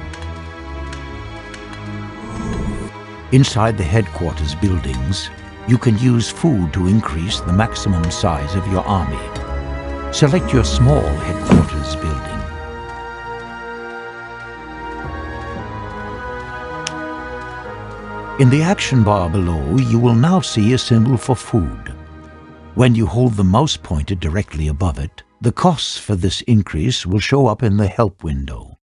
Inside the headquarters buildings, you can use food to increase the maximum size of your army. Select your small headquarters building. In the action bar below, you will now see a symbol for food. When you hold the mouse pointed directly above it, the costs for this increase will show up in the help window.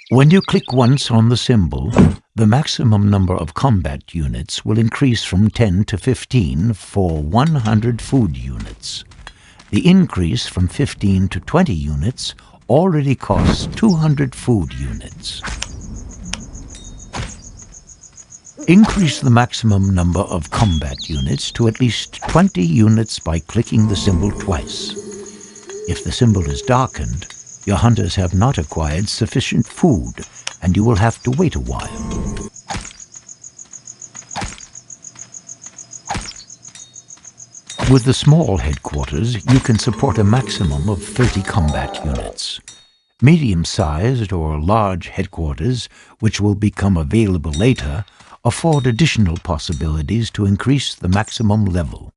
When you click once on the symbol, the maximum number of combat units will increase from 10 to 15 for 100 food units. The increase from 15 to 20 units already costs 200 food units. Increase the maximum number of combat units to at least 20 units by clicking the symbol twice. If the symbol is darkened, your hunters have not acquired sufficient food, and you will have to wait a while. With the small headquarters, you can support a maximum of 30 combat units. Medium-sized or large headquarters, which will become available later, afford additional possibilities to increase the maximum level.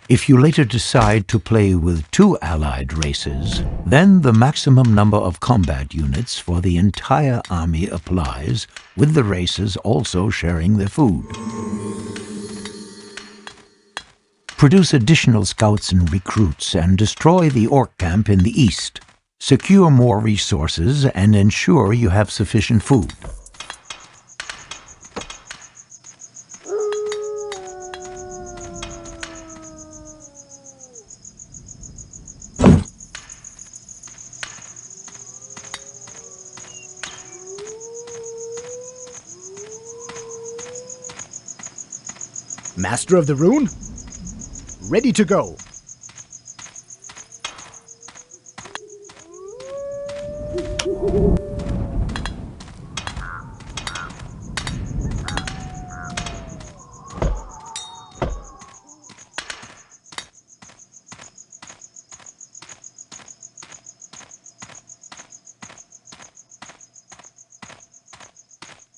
If you later decide to play with 2 allied races, then the maximum number of combat units for the entire army applies, with the races also sharing their food. Produce additional scouts and recruits and destroy the orc camp in the east. Secure more resources and ensure you have sufficient food. Master of the Rune? Ready to go.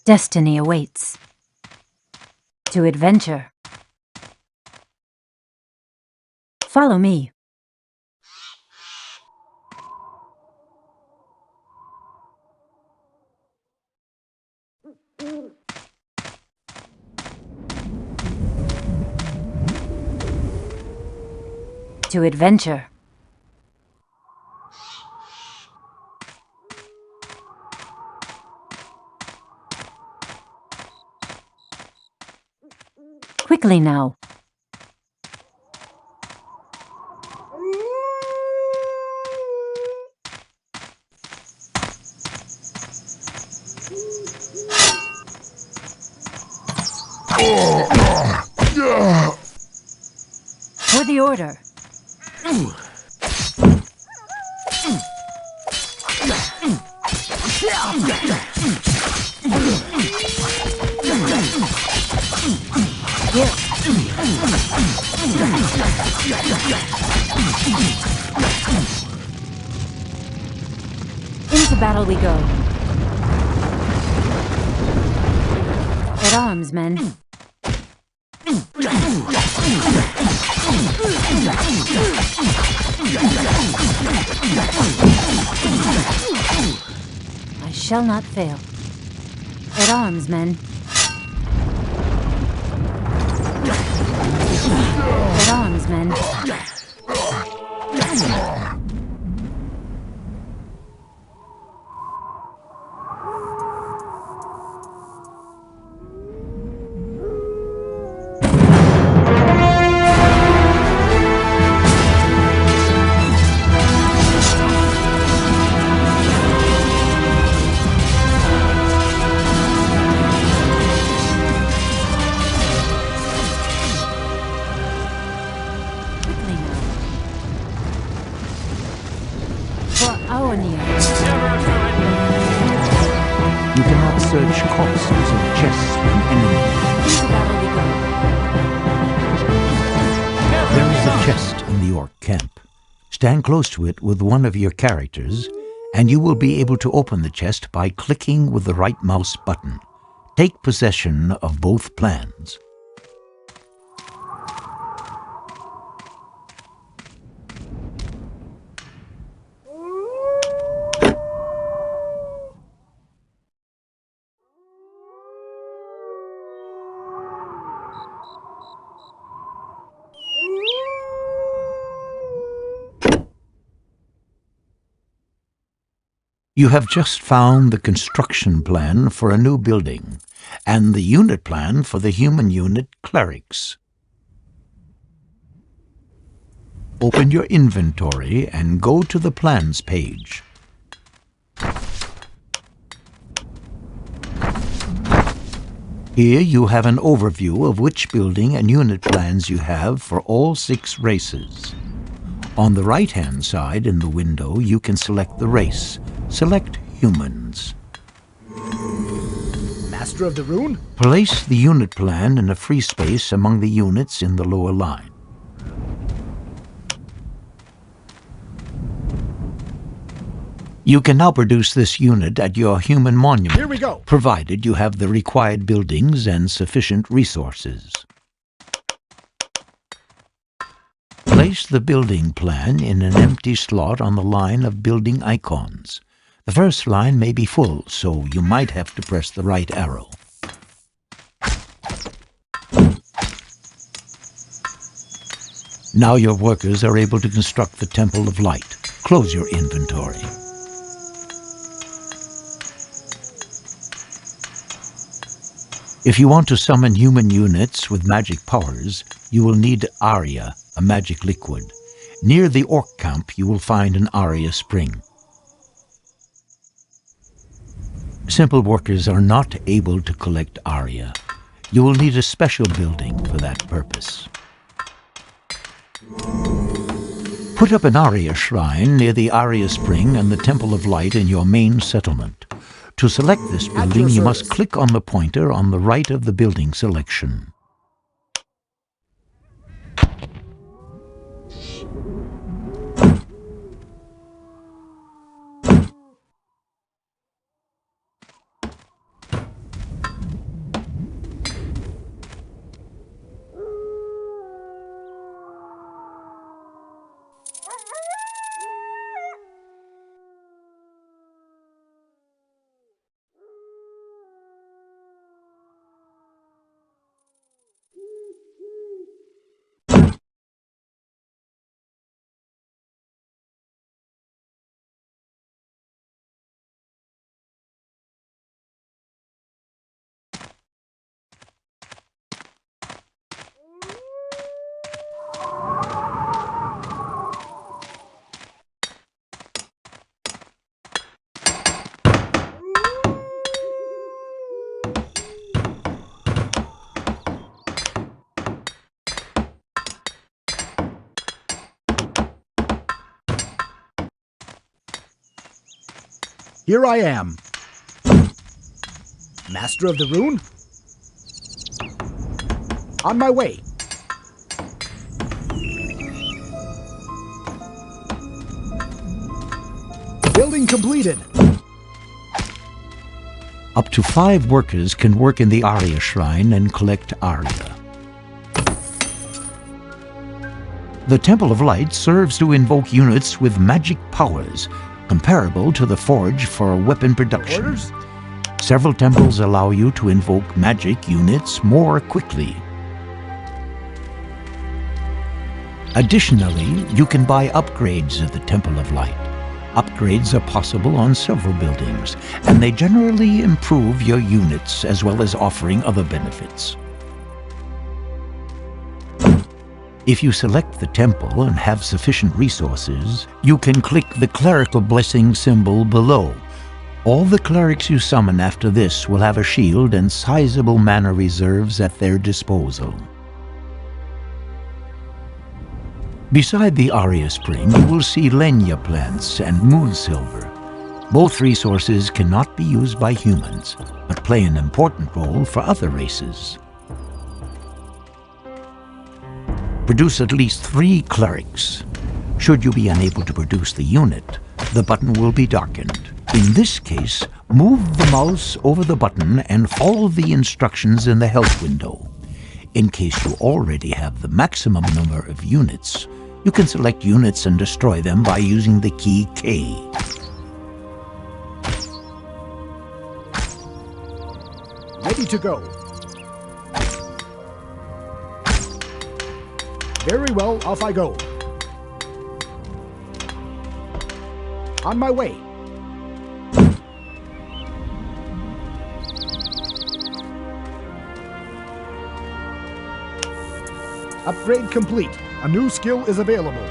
Destiny awaits. To adventure. Follow me. To adventure. Quickly now. For the order. Into battle we go. At arms, men. I shall not fail. At arms, men. At arms, men. You cannot search corpses or chests from enemies. There is a chest in the orc camp. Stand close to it with one of your characters, and you will be able to open the chest by clicking with the right mouse button. Take possession of both plans. You have just found the construction plan for a new building and the unit plan for the human unit clerics. Open your inventory and go to the plans page. Here you have an overview of which building and unit plans you have for all 6 races. On the right-hand side in the window, you can select the race. Select Humans. Master of the Rune? Place the unit plan in a free space among the units in the lower line. You can now produce this unit at your human monument. Here we go. Provided you have the required buildings and sufficient resources. Place the building plan in an empty slot on the line of building icons. The first line may be full, so you might have to press the right arrow. Now your workers are able to construct the Temple of Light. Close your inventory. If you want to summon human units with magic powers, you will need Aria, a magic liquid. Near the orc camp, you will find an Aria spring. Simple workers are not able to collect Aria. You will need a special building for that purpose. Put up an Aria shrine near the Aria spring and the Temple of Light in your main settlement. To select this building, you must click on the pointer on the right of the building selection. Here I am. Master of the Rune? On my way. Building completed. Up to 5 workers can work in the Aria shrine and collect Aria. The Temple of Light serves to invoke units with magic powers, comparable to the forge for weapon production. Orders? Several temples allow you to invoke magic units more quickly. Additionally, you can buy upgrades at the Temple of Light. Upgrades are possible on several buildings, and they generally improve your units as well as offering other benefits. If you select the temple and have sufficient resources, you can click the clerical blessing symbol below. All the clerics you summon after this will have a shield and sizable mana reserves at their disposal. Beside the Aria Spring, you will see Lenya plants and moon silver. Both resources cannot be used by humans, but play an important role for other races. Produce at least 3 clerics. Should you be unable to produce the unit, the button will be darkened. In this case, move the mouse over the button and follow the instructions in the help window. In case you already have the maximum number of units, you can select units and destroy them by using the key K. Ready to go. Very well, off I go. On my way. Upgrade complete. A new skill is available.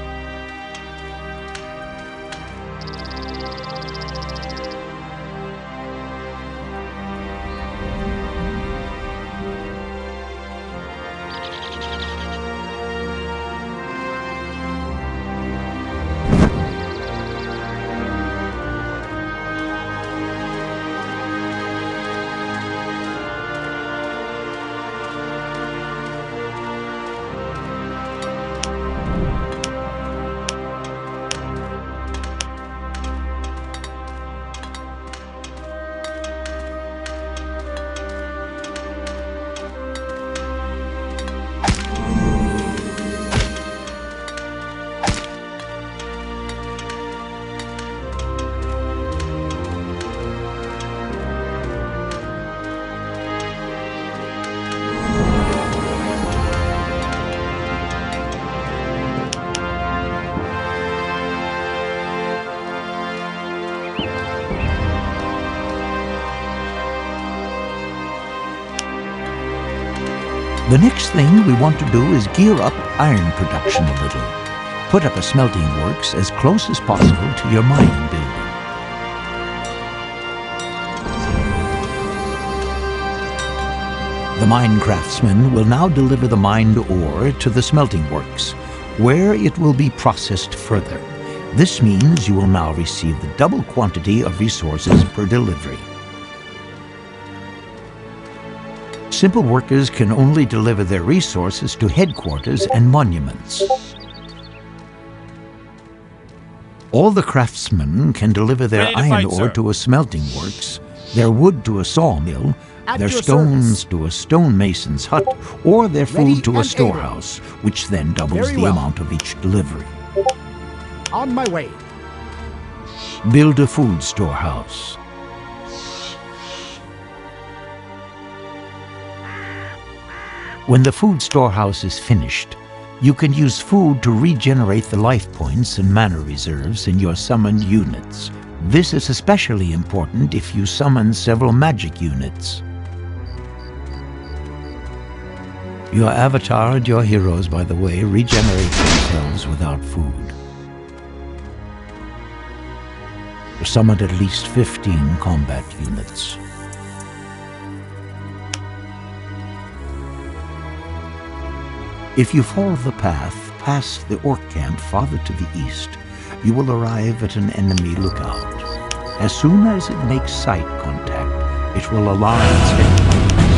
The next thing we want to do is gear up iron production a little. Put up a smelting works as close as possible to your mine building. The mine craftsman will now deliver the mined ore to the smelting works, where it will be processed further. This means you will now receive the double quantity of resources per delivery. Simple workers can only deliver their resources to headquarters and monuments. All the craftsmen can deliver their iron ore to a smelting works, their wood to a sawmill, their stones to a stonemason's hut, or their food to a storehouse, which then doubles the amount of each delivery. On my way. Build a food storehouse. When the food storehouse is finished, you can use food to regenerate the life points and mana reserves in your summoned units. This is especially important if you summon several magic units. Your avatar and your heroes, by the way, regenerate themselves without food. Summon at least 15 combat units. If you follow the path past the orc camp farther to the east, you will arrive at an enemy lookout. As soon as it makes sight contact, it will alarm its headquarters.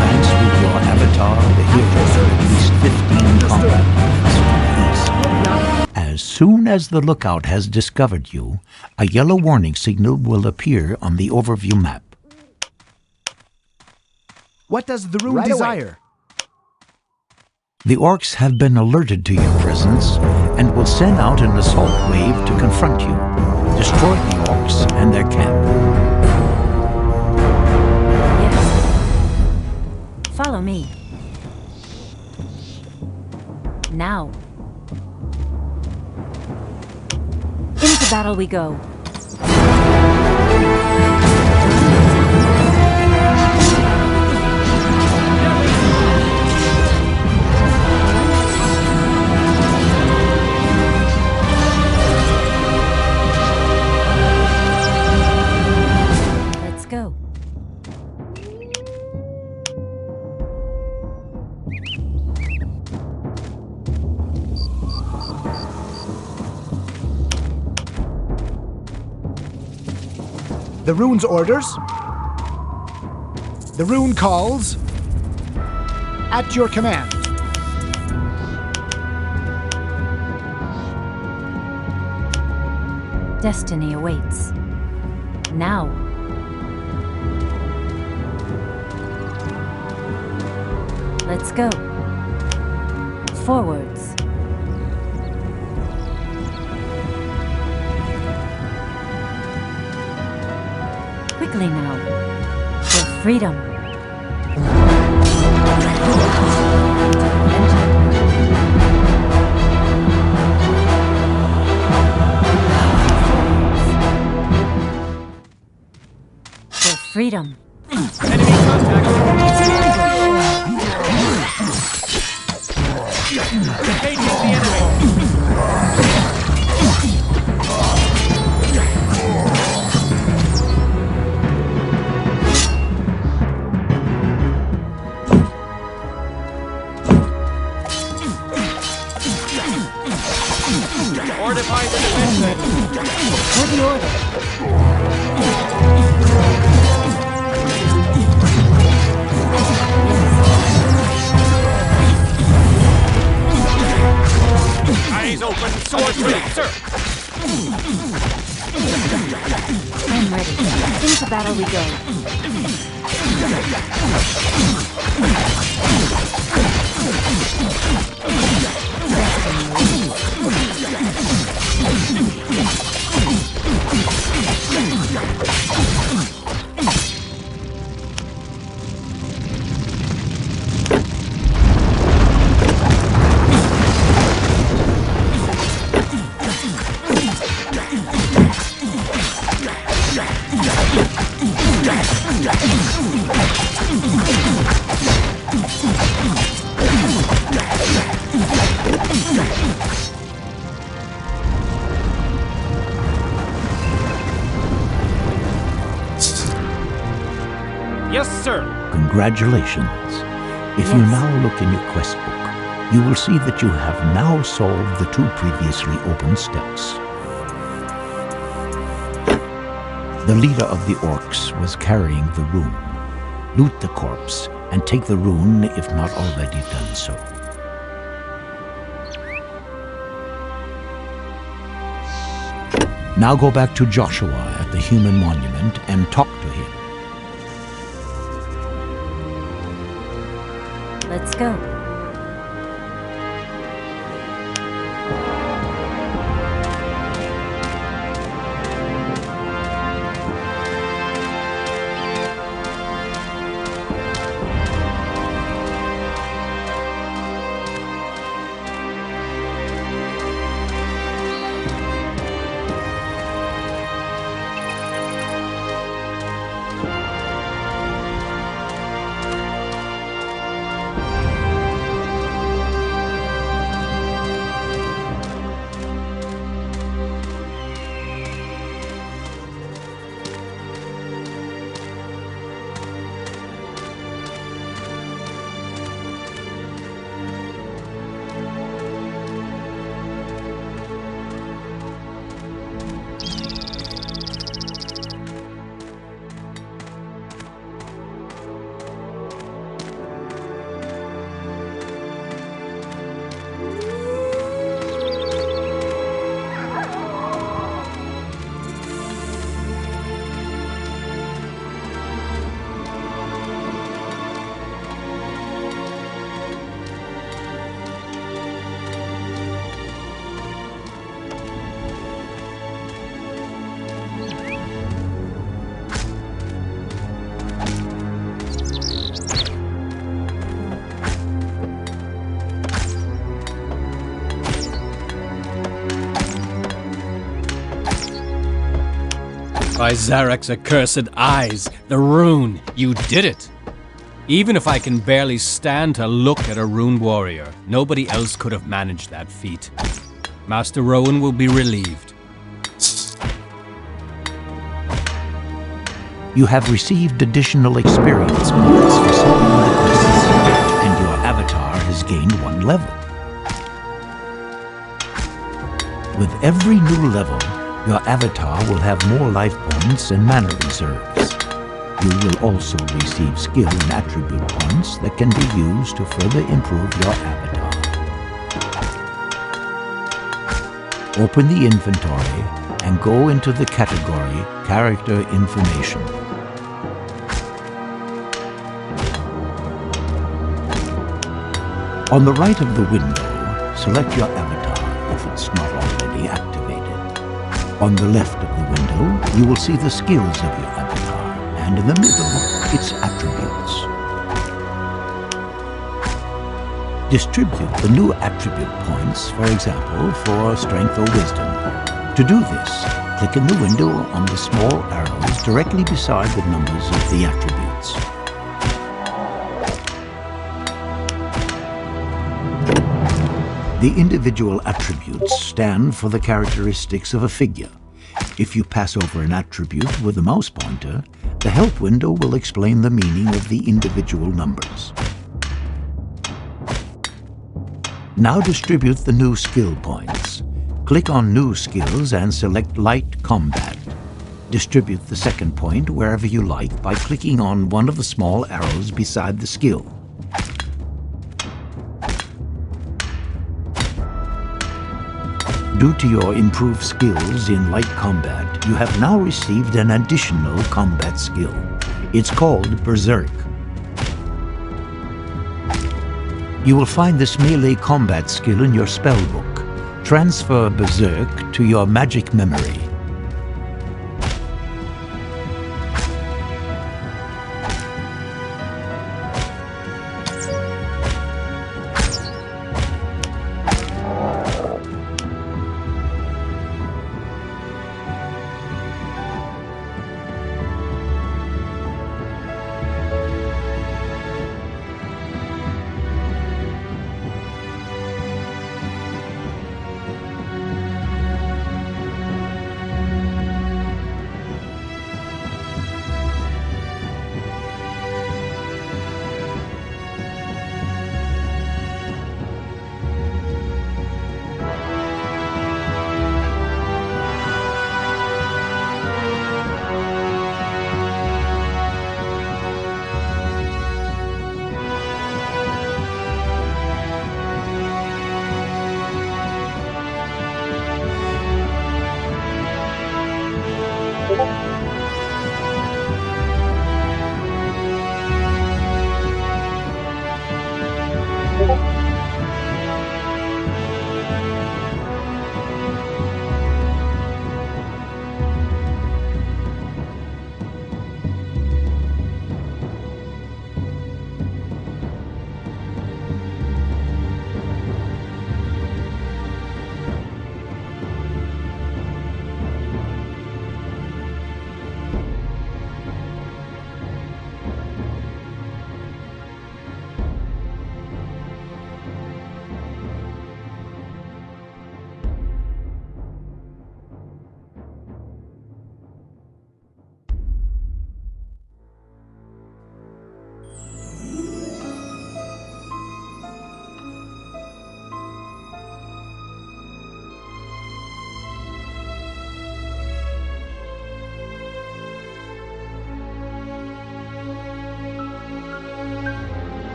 Glance with your avatar, the hero, at least 15 combat units to the east. As soon as the lookout has discovered you, a yellow warning signal will appear on the overview map. What does the rune desire? The orcs have been alerted to your presence and will send out an assault wave to confront you. Destroy the orcs and their camp. Yes. Follow me. Now. Into battle we go. The rune's orders. The rune calls. At your command. Destiny awaits. Now. Let's go. Forwards. Quickly now. For freedom. For freedom. Enemy contact! For the order. Eyes open, swords ready, sir! I'm ready. Into battle we go. Yes, sir! Congratulations. If you now look in your quest book, you will see that you have now solved the 2 previously open steps. The leader of the orcs was carrying the rune. Loot the corpse and take the rune if not already done so. Now go back to Joshua at the human monument and talk to him. Let's go. By Zarek's accursed eyes, the rune, you did it! Even if I can barely stand to look at a rune warrior, nobody else could have managed that feat. Master Rowan will be relieved. You have received additional experience points for solving the quests, and your avatar has gained 1 level. With every new level, your avatar will have more life points and mana reserves. You will also receive skill and attribute points that can be used to further improve your avatar. Open the inventory and go into the category Character Information. On the right of the window, select your avatar if it's not already activated. On the left of the window, you will see the skills of your avatar, and in the middle, its attributes. Distribute the new attribute points, for example, for strength or wisdom. To do this, click in the window on the small arrows directly beside the numbers of the attributes. The individual attributes stand for the characteristics of a figure. If you pass over an attribute with a mouse pointer, the help window will explain the meaning of the individual numbers. Now distribute the new skill points. Click on New Skills and select Light Combat. Distribute the second point wherever you like by clicking on one of the small arrows beside the skill. Due to your improved skills in light combat, you have now received an additional combat skill. It's called Berserk. You will find this melee combat skill in your spellbook. Transfer Berserk to your magic memory.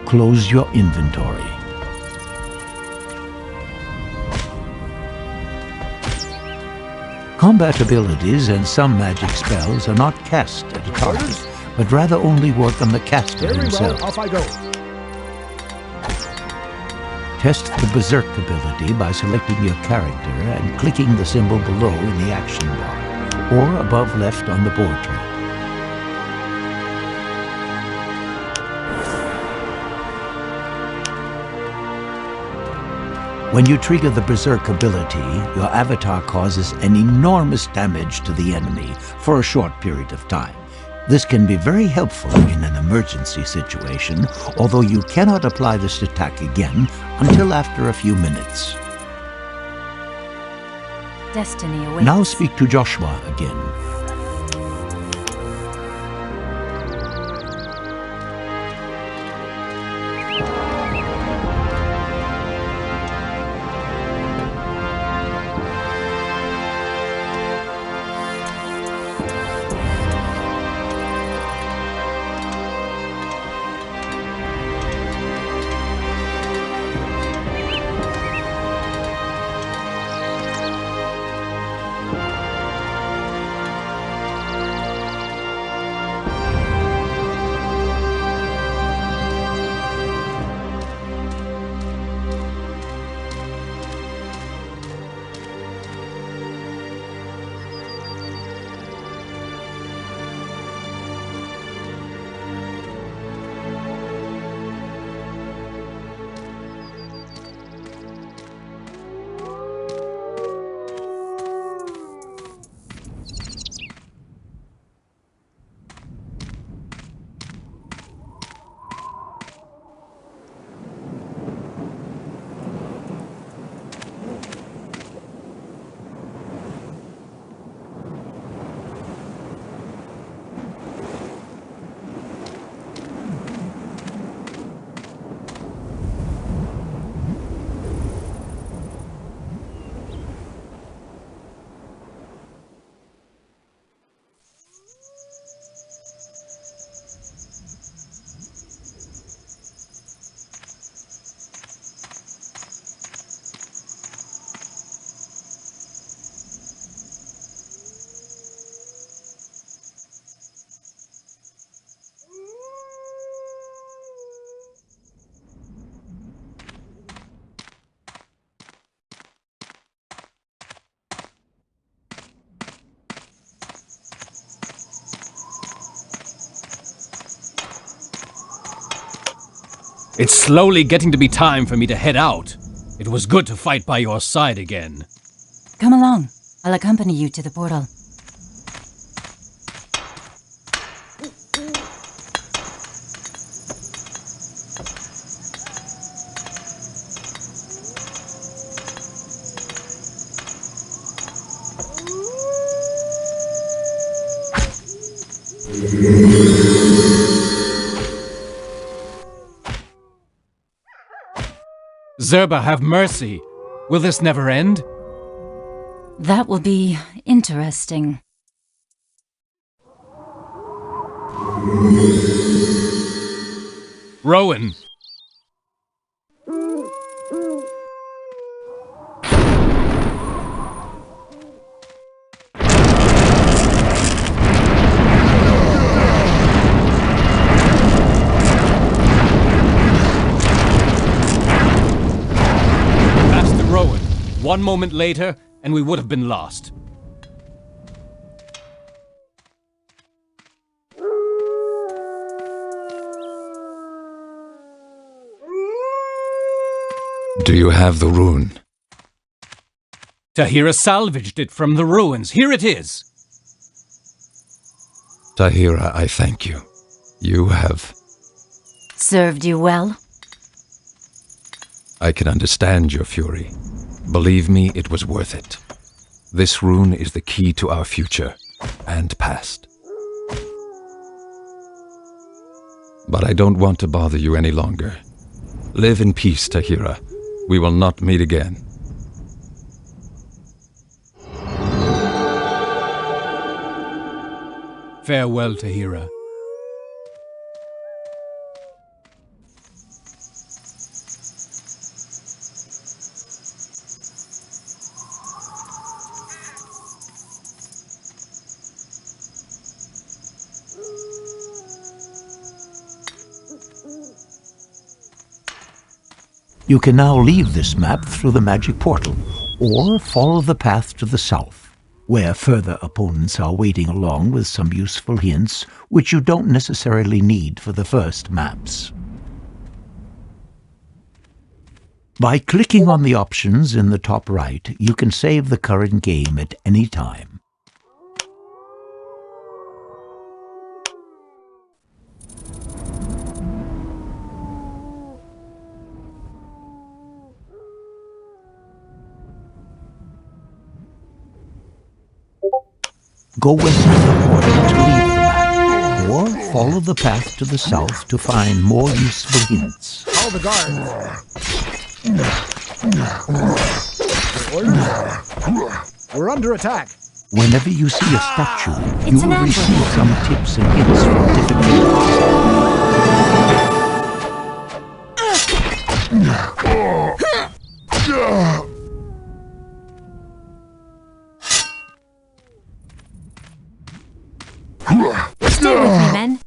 Close your inventory. Combat abilities and some magic spells are not cast at a target, but rather only work on the caster Very himself. well, off I go. Test the Berserk ability by selecting your character and clicking the symbol below in the action bar, or above left on the portrait. When you trigger the Berserk ability, your avatar causes an enormous damage to the enemy for a short period of time. This can be very helpful in an emergency situation, although you cannot apply this attack again until after a few minutes. Destiny awaits. Now speak to Joshua again. It's slowly getting to be time for me to head out. It was good to fight by your side again. Come along. I'll accompany you to the portal. Zerba, have mercy. Will this never end? That will be interesting. Rowan! Master Rowan, 1 moment later, and we would have been lost. Do you have the rune? Tahira salvaged it from the ruins. Here it is. Tahira, I thank you. You have... Served you well? I can understand your fury. Believe me, it was worth it. This rune is the key to our future and past. But I don't want to bother you any longer. Live in peace, Tahira. We will not meet again. Farewell, Tahira. You can now leave this map through the magic portal, or follow the path to the south, where further opponents are waiting along with some useful hints which you don't necessarily need for the first maps. By clicking on the options in the top right, you can save the current game at any time. Go west of the portal to leave the map, or follow the path to the south to find more useful hints. Call the guards. Orders? We're under attack. Whenever you see a statue, you It's an will ambush. receive some tips and hints from different areas. Stay with me, men.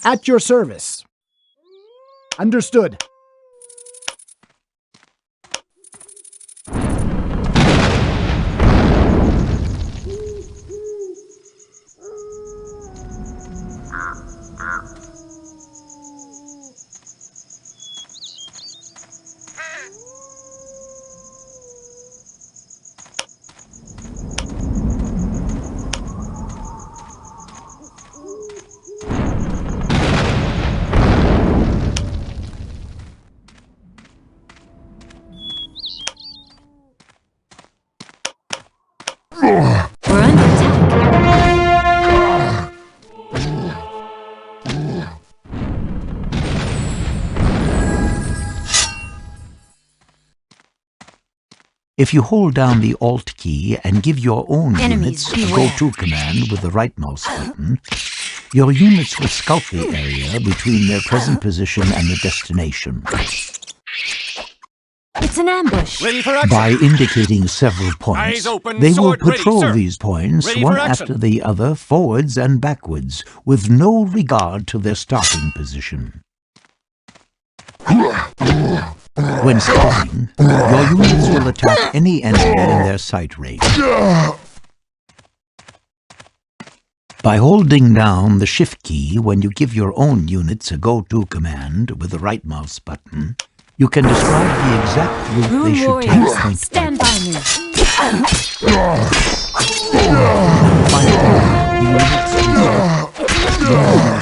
At your service. Understood. We're under attack. If you hold down the Alt key and give your own Enemies units a beware. go-to command with the right mouse button, your units will scout the area between their present position and the destination. It's an ambush. Ready for action. By indicating several Eyes points, open, they will sword ready, patrol sir. these points Ready one for action. after the other, forwards and backwards, with no regard to their starting position. When scouting, your units will attack any enemy in their sight range. By holding down the Shift key when you give your own units a go-to command with the right mouse button, you can describe the exact route they Rune should take warriors, point stand by me.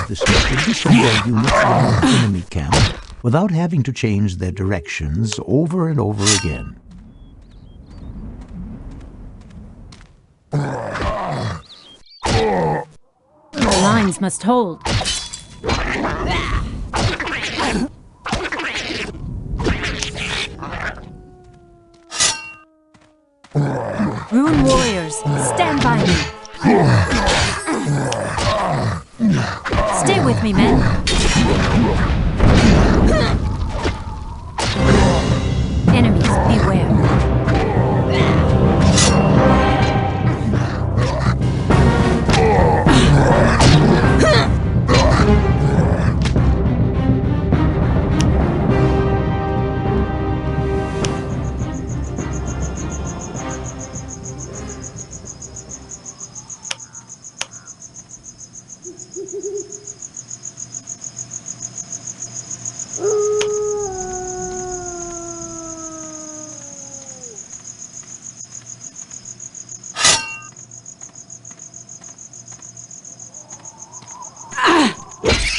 This method your units in the enemy camp without having to change their directions over and over again. The lines must hold. Rune warriors, stand by me. Stay with me, men. Enemies, beware.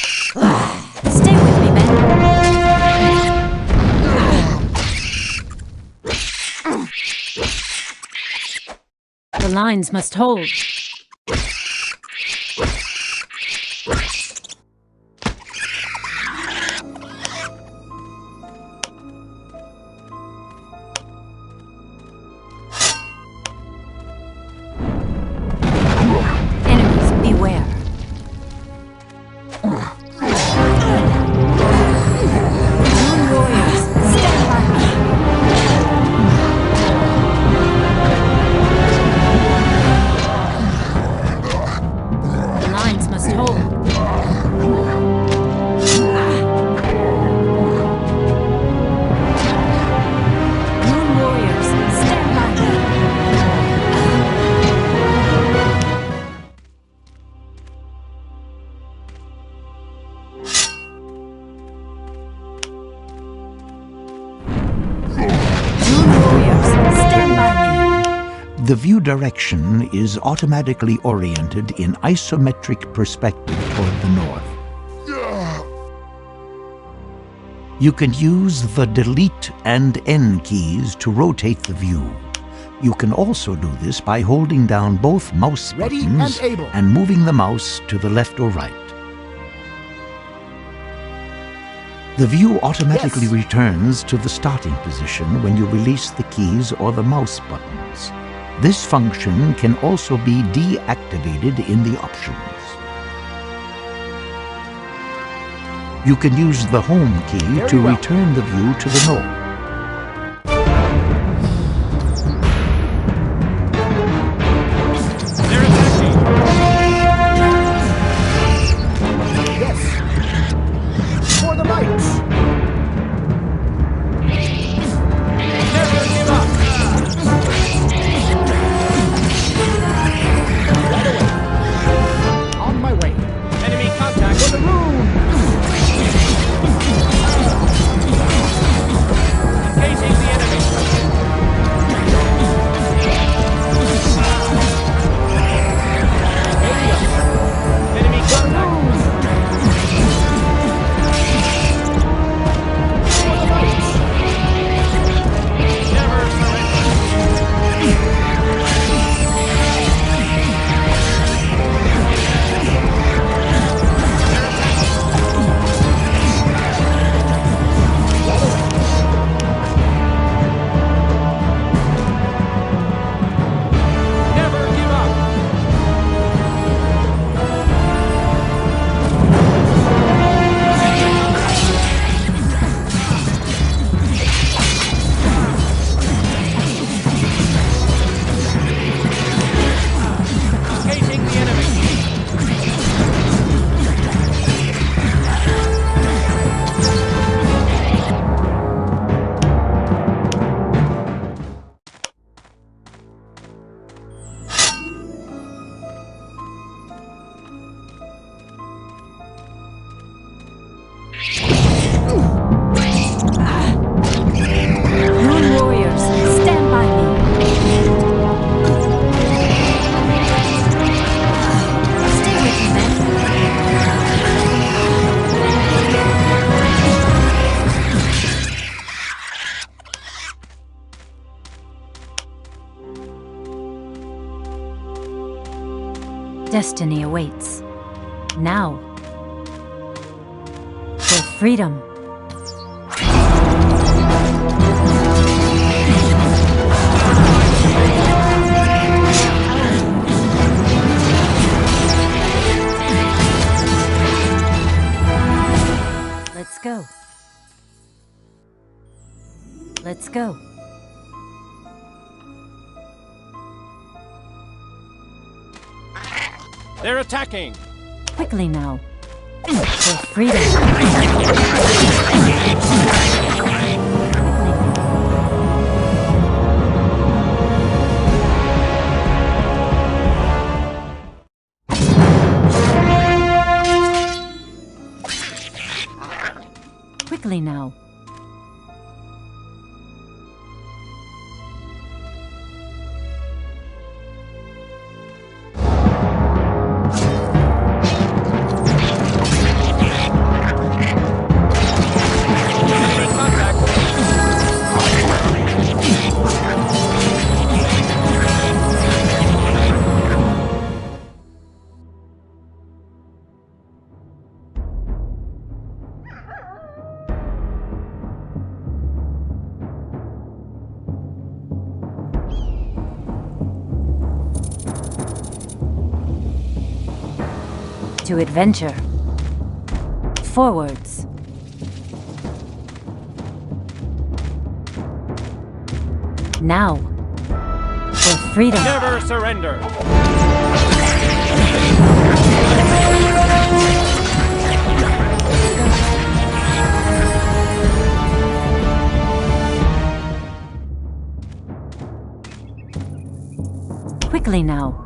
Stay with me, men. The lines must hold. Enemies, beware. Rune warriors, stand by me. The lines must hold. Rune warriors, stand by me. Rune warriors, stand by me. The view direction is automatically oriented in isometric perspective toward the north. You can use the Delete and N keys to rotate the view. You can also do this by holding down both mouse Ready buttons and able. and moving the mouse to the left or right. The view automatically Yes. returns to the starting position when you release the keys or the mouse buttons. This function can also be deactivated in the options. You can use the Home key Very to well. return the view to the north. They're attacking. Yes. destiny awaits. Now, for freedom. Let's go. Let's go. They're attacking! Quickly now. For freedom. Quickly now. To adventure. Forwards. Now, for freedom. Never surrender! Quickly now.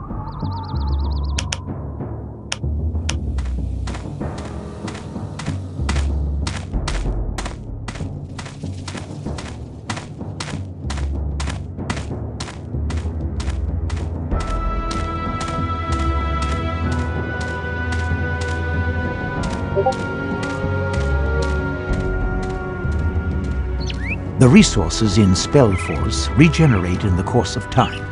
The resources in SpellForce regenerate in the course of time.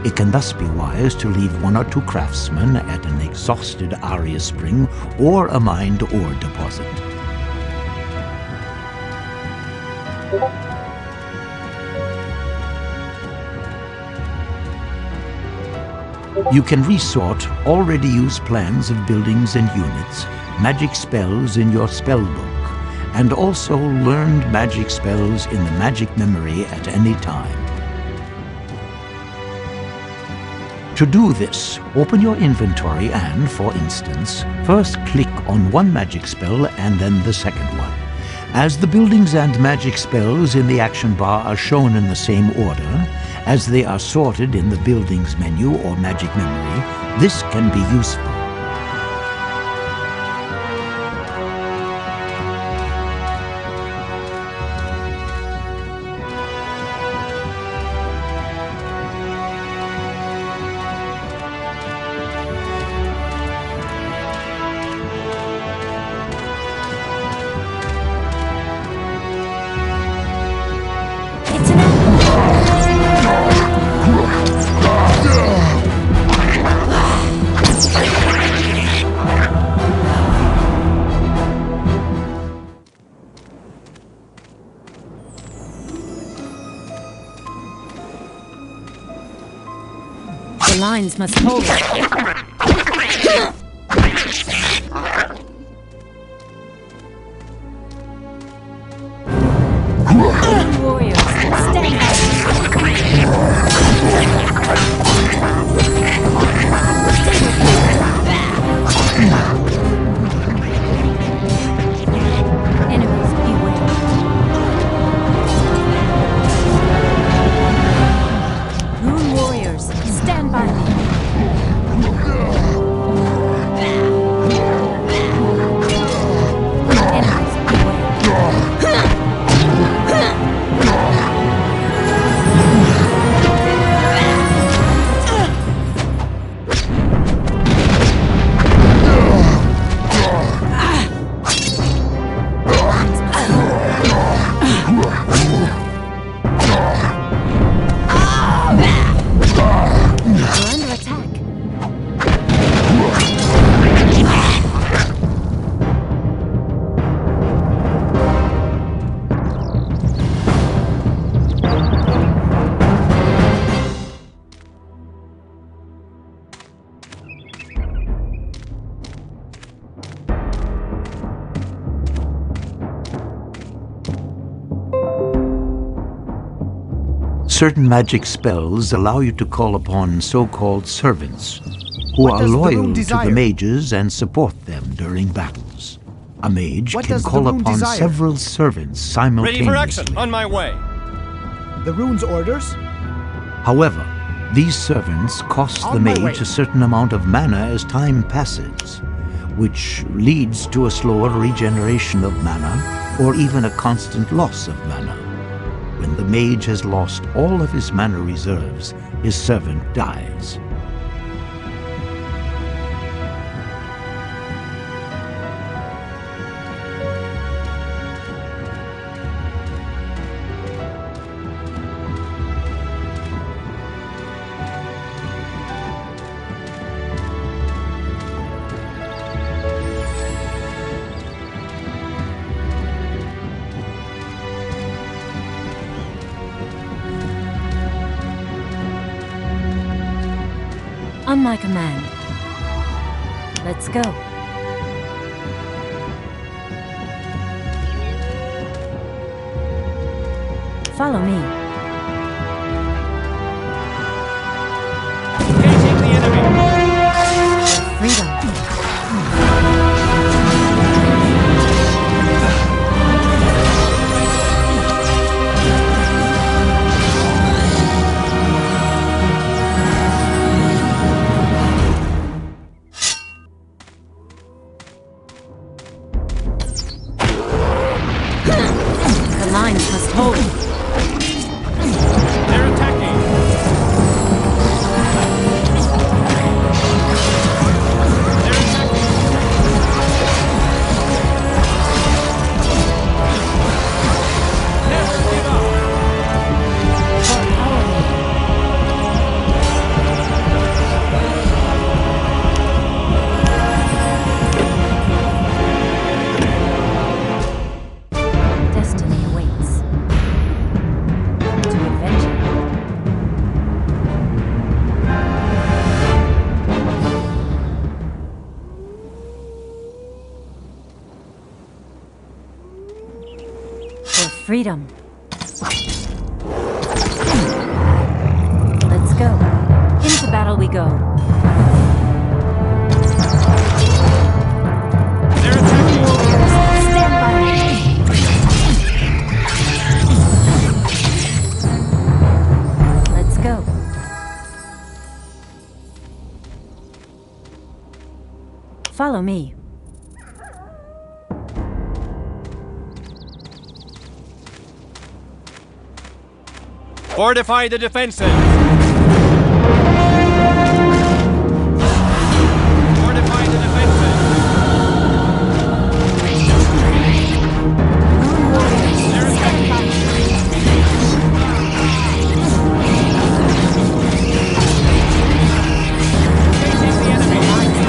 It can thus be wise to leave one or two craftsmen at an exhausted Aria spring or a mined ore deposit. You can resort already used plans of buildings and units, magic spells in your spellbook, and also learned magic spells in the magic memory at any time. To do this, open your inventory and, for instance, first click on one magic spell and then the second one. As the buildings and magic spells in the action bar are shown in the same order, as they are sorted in the buildings menu or magic memory, this can be useful. The lines must hold. Warriors, stand Enemies beware. Rune warriors, stand by me. Enemies beware. You're under Certain magic spells allow you to call upon so-called servants, who What are does the loyal rune to desire? the mages and support them during battles. A mage What can does the call rune upon desire? several servants Ready simultaneously. for action. On my way. The rune's orders? However, these servants cost On the my mage way. a certain amount of mana as time passes, which leads to a slower regeneration of mana, or even a constant loss of mana. When the mage has lost all of his mana reserves, his servant dies. On my command. Let's go. Follow me. Engaging the enemy. Freedom. The lines must hold. They're attacking. They're attacking. Never give up. Destiny awaits. To adventure. For freedom. Let's go. Into battle we go. They're attacking. Stand by me. Let's go. Follow me. Fortify the defenses. Fortify the defenses. They're attacking. Engaging the enemy.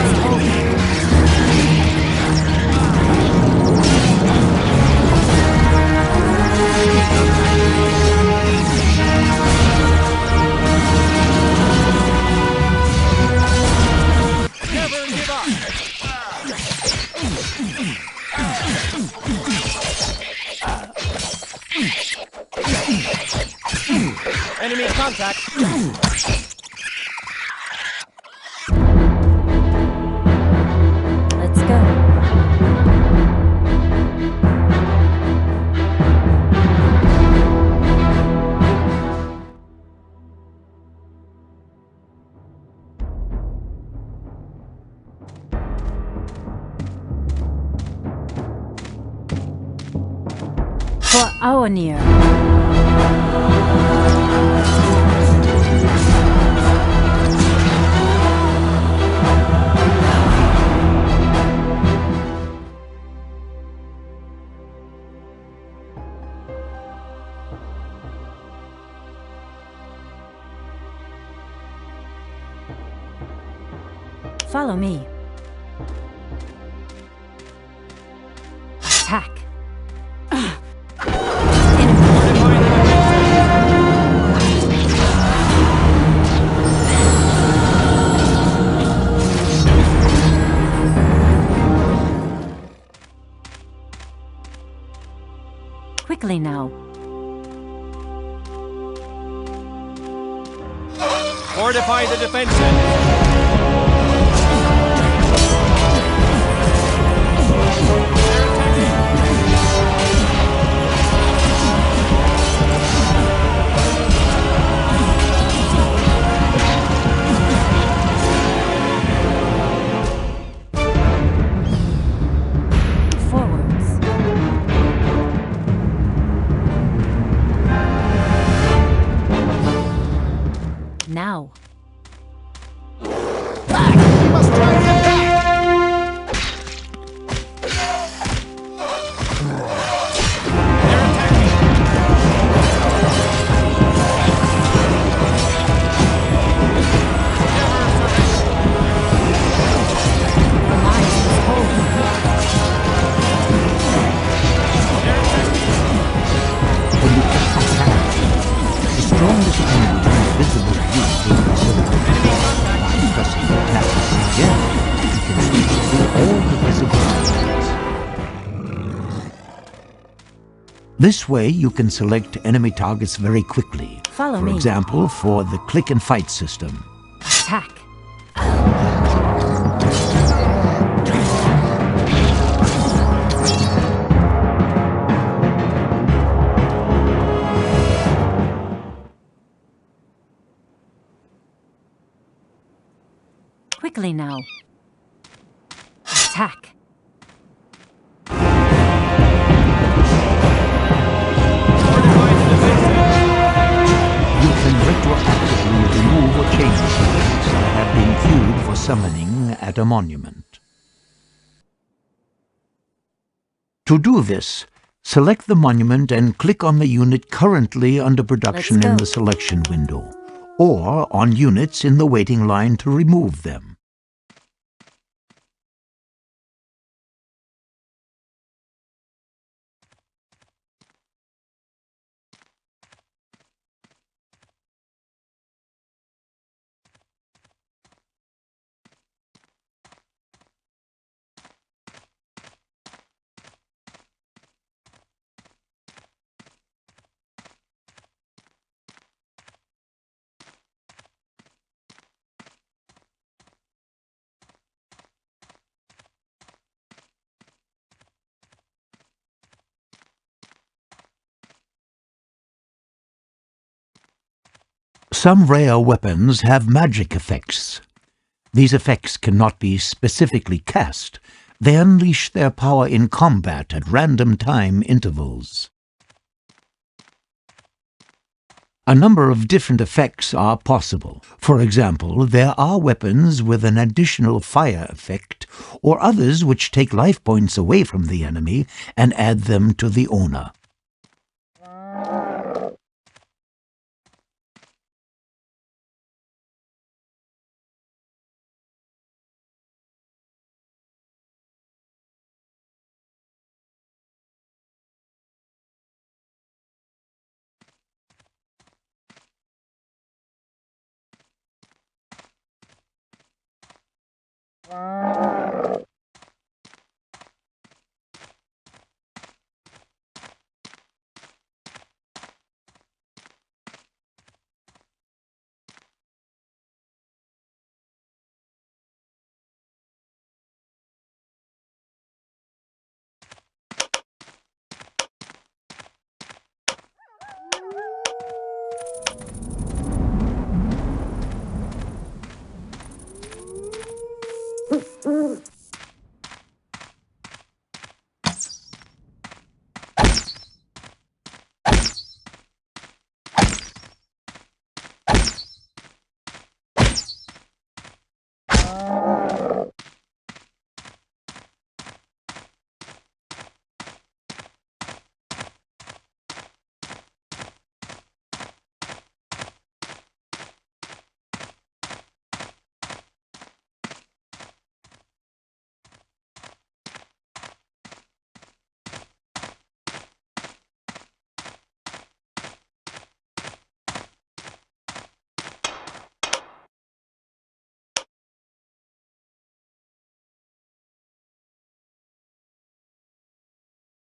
Never give up. Enemy contact. Let's go. For Aonir. Follow me. Attack. Fortify the defenses. Quickly now. Fortify the defenses. Forwards. Now. When you attack, the strongest enemy invisible to you will be selected. By pressing the attack button again, you can switch through all the visible targets. This way, you can select enemy targets very quickly. Follow For me. example, for the click and fight system. Attack. Quickly now. Attack. Fortify the defenses. You can retroactively remove or change spells that have been queued for summoning at a monument. To do this, select the monument and click on the unit currently under production Let's in go. the selection window, or on units in the waiting line to remove them. Some rare weapons have magic effects. These effects cannot be specifically cast. They unleash their power in combat at random time intervals. A number of different effects are possible. For example, there are weapons with an additional fire effect, or others which take life points away from the enemy and add them to the owner.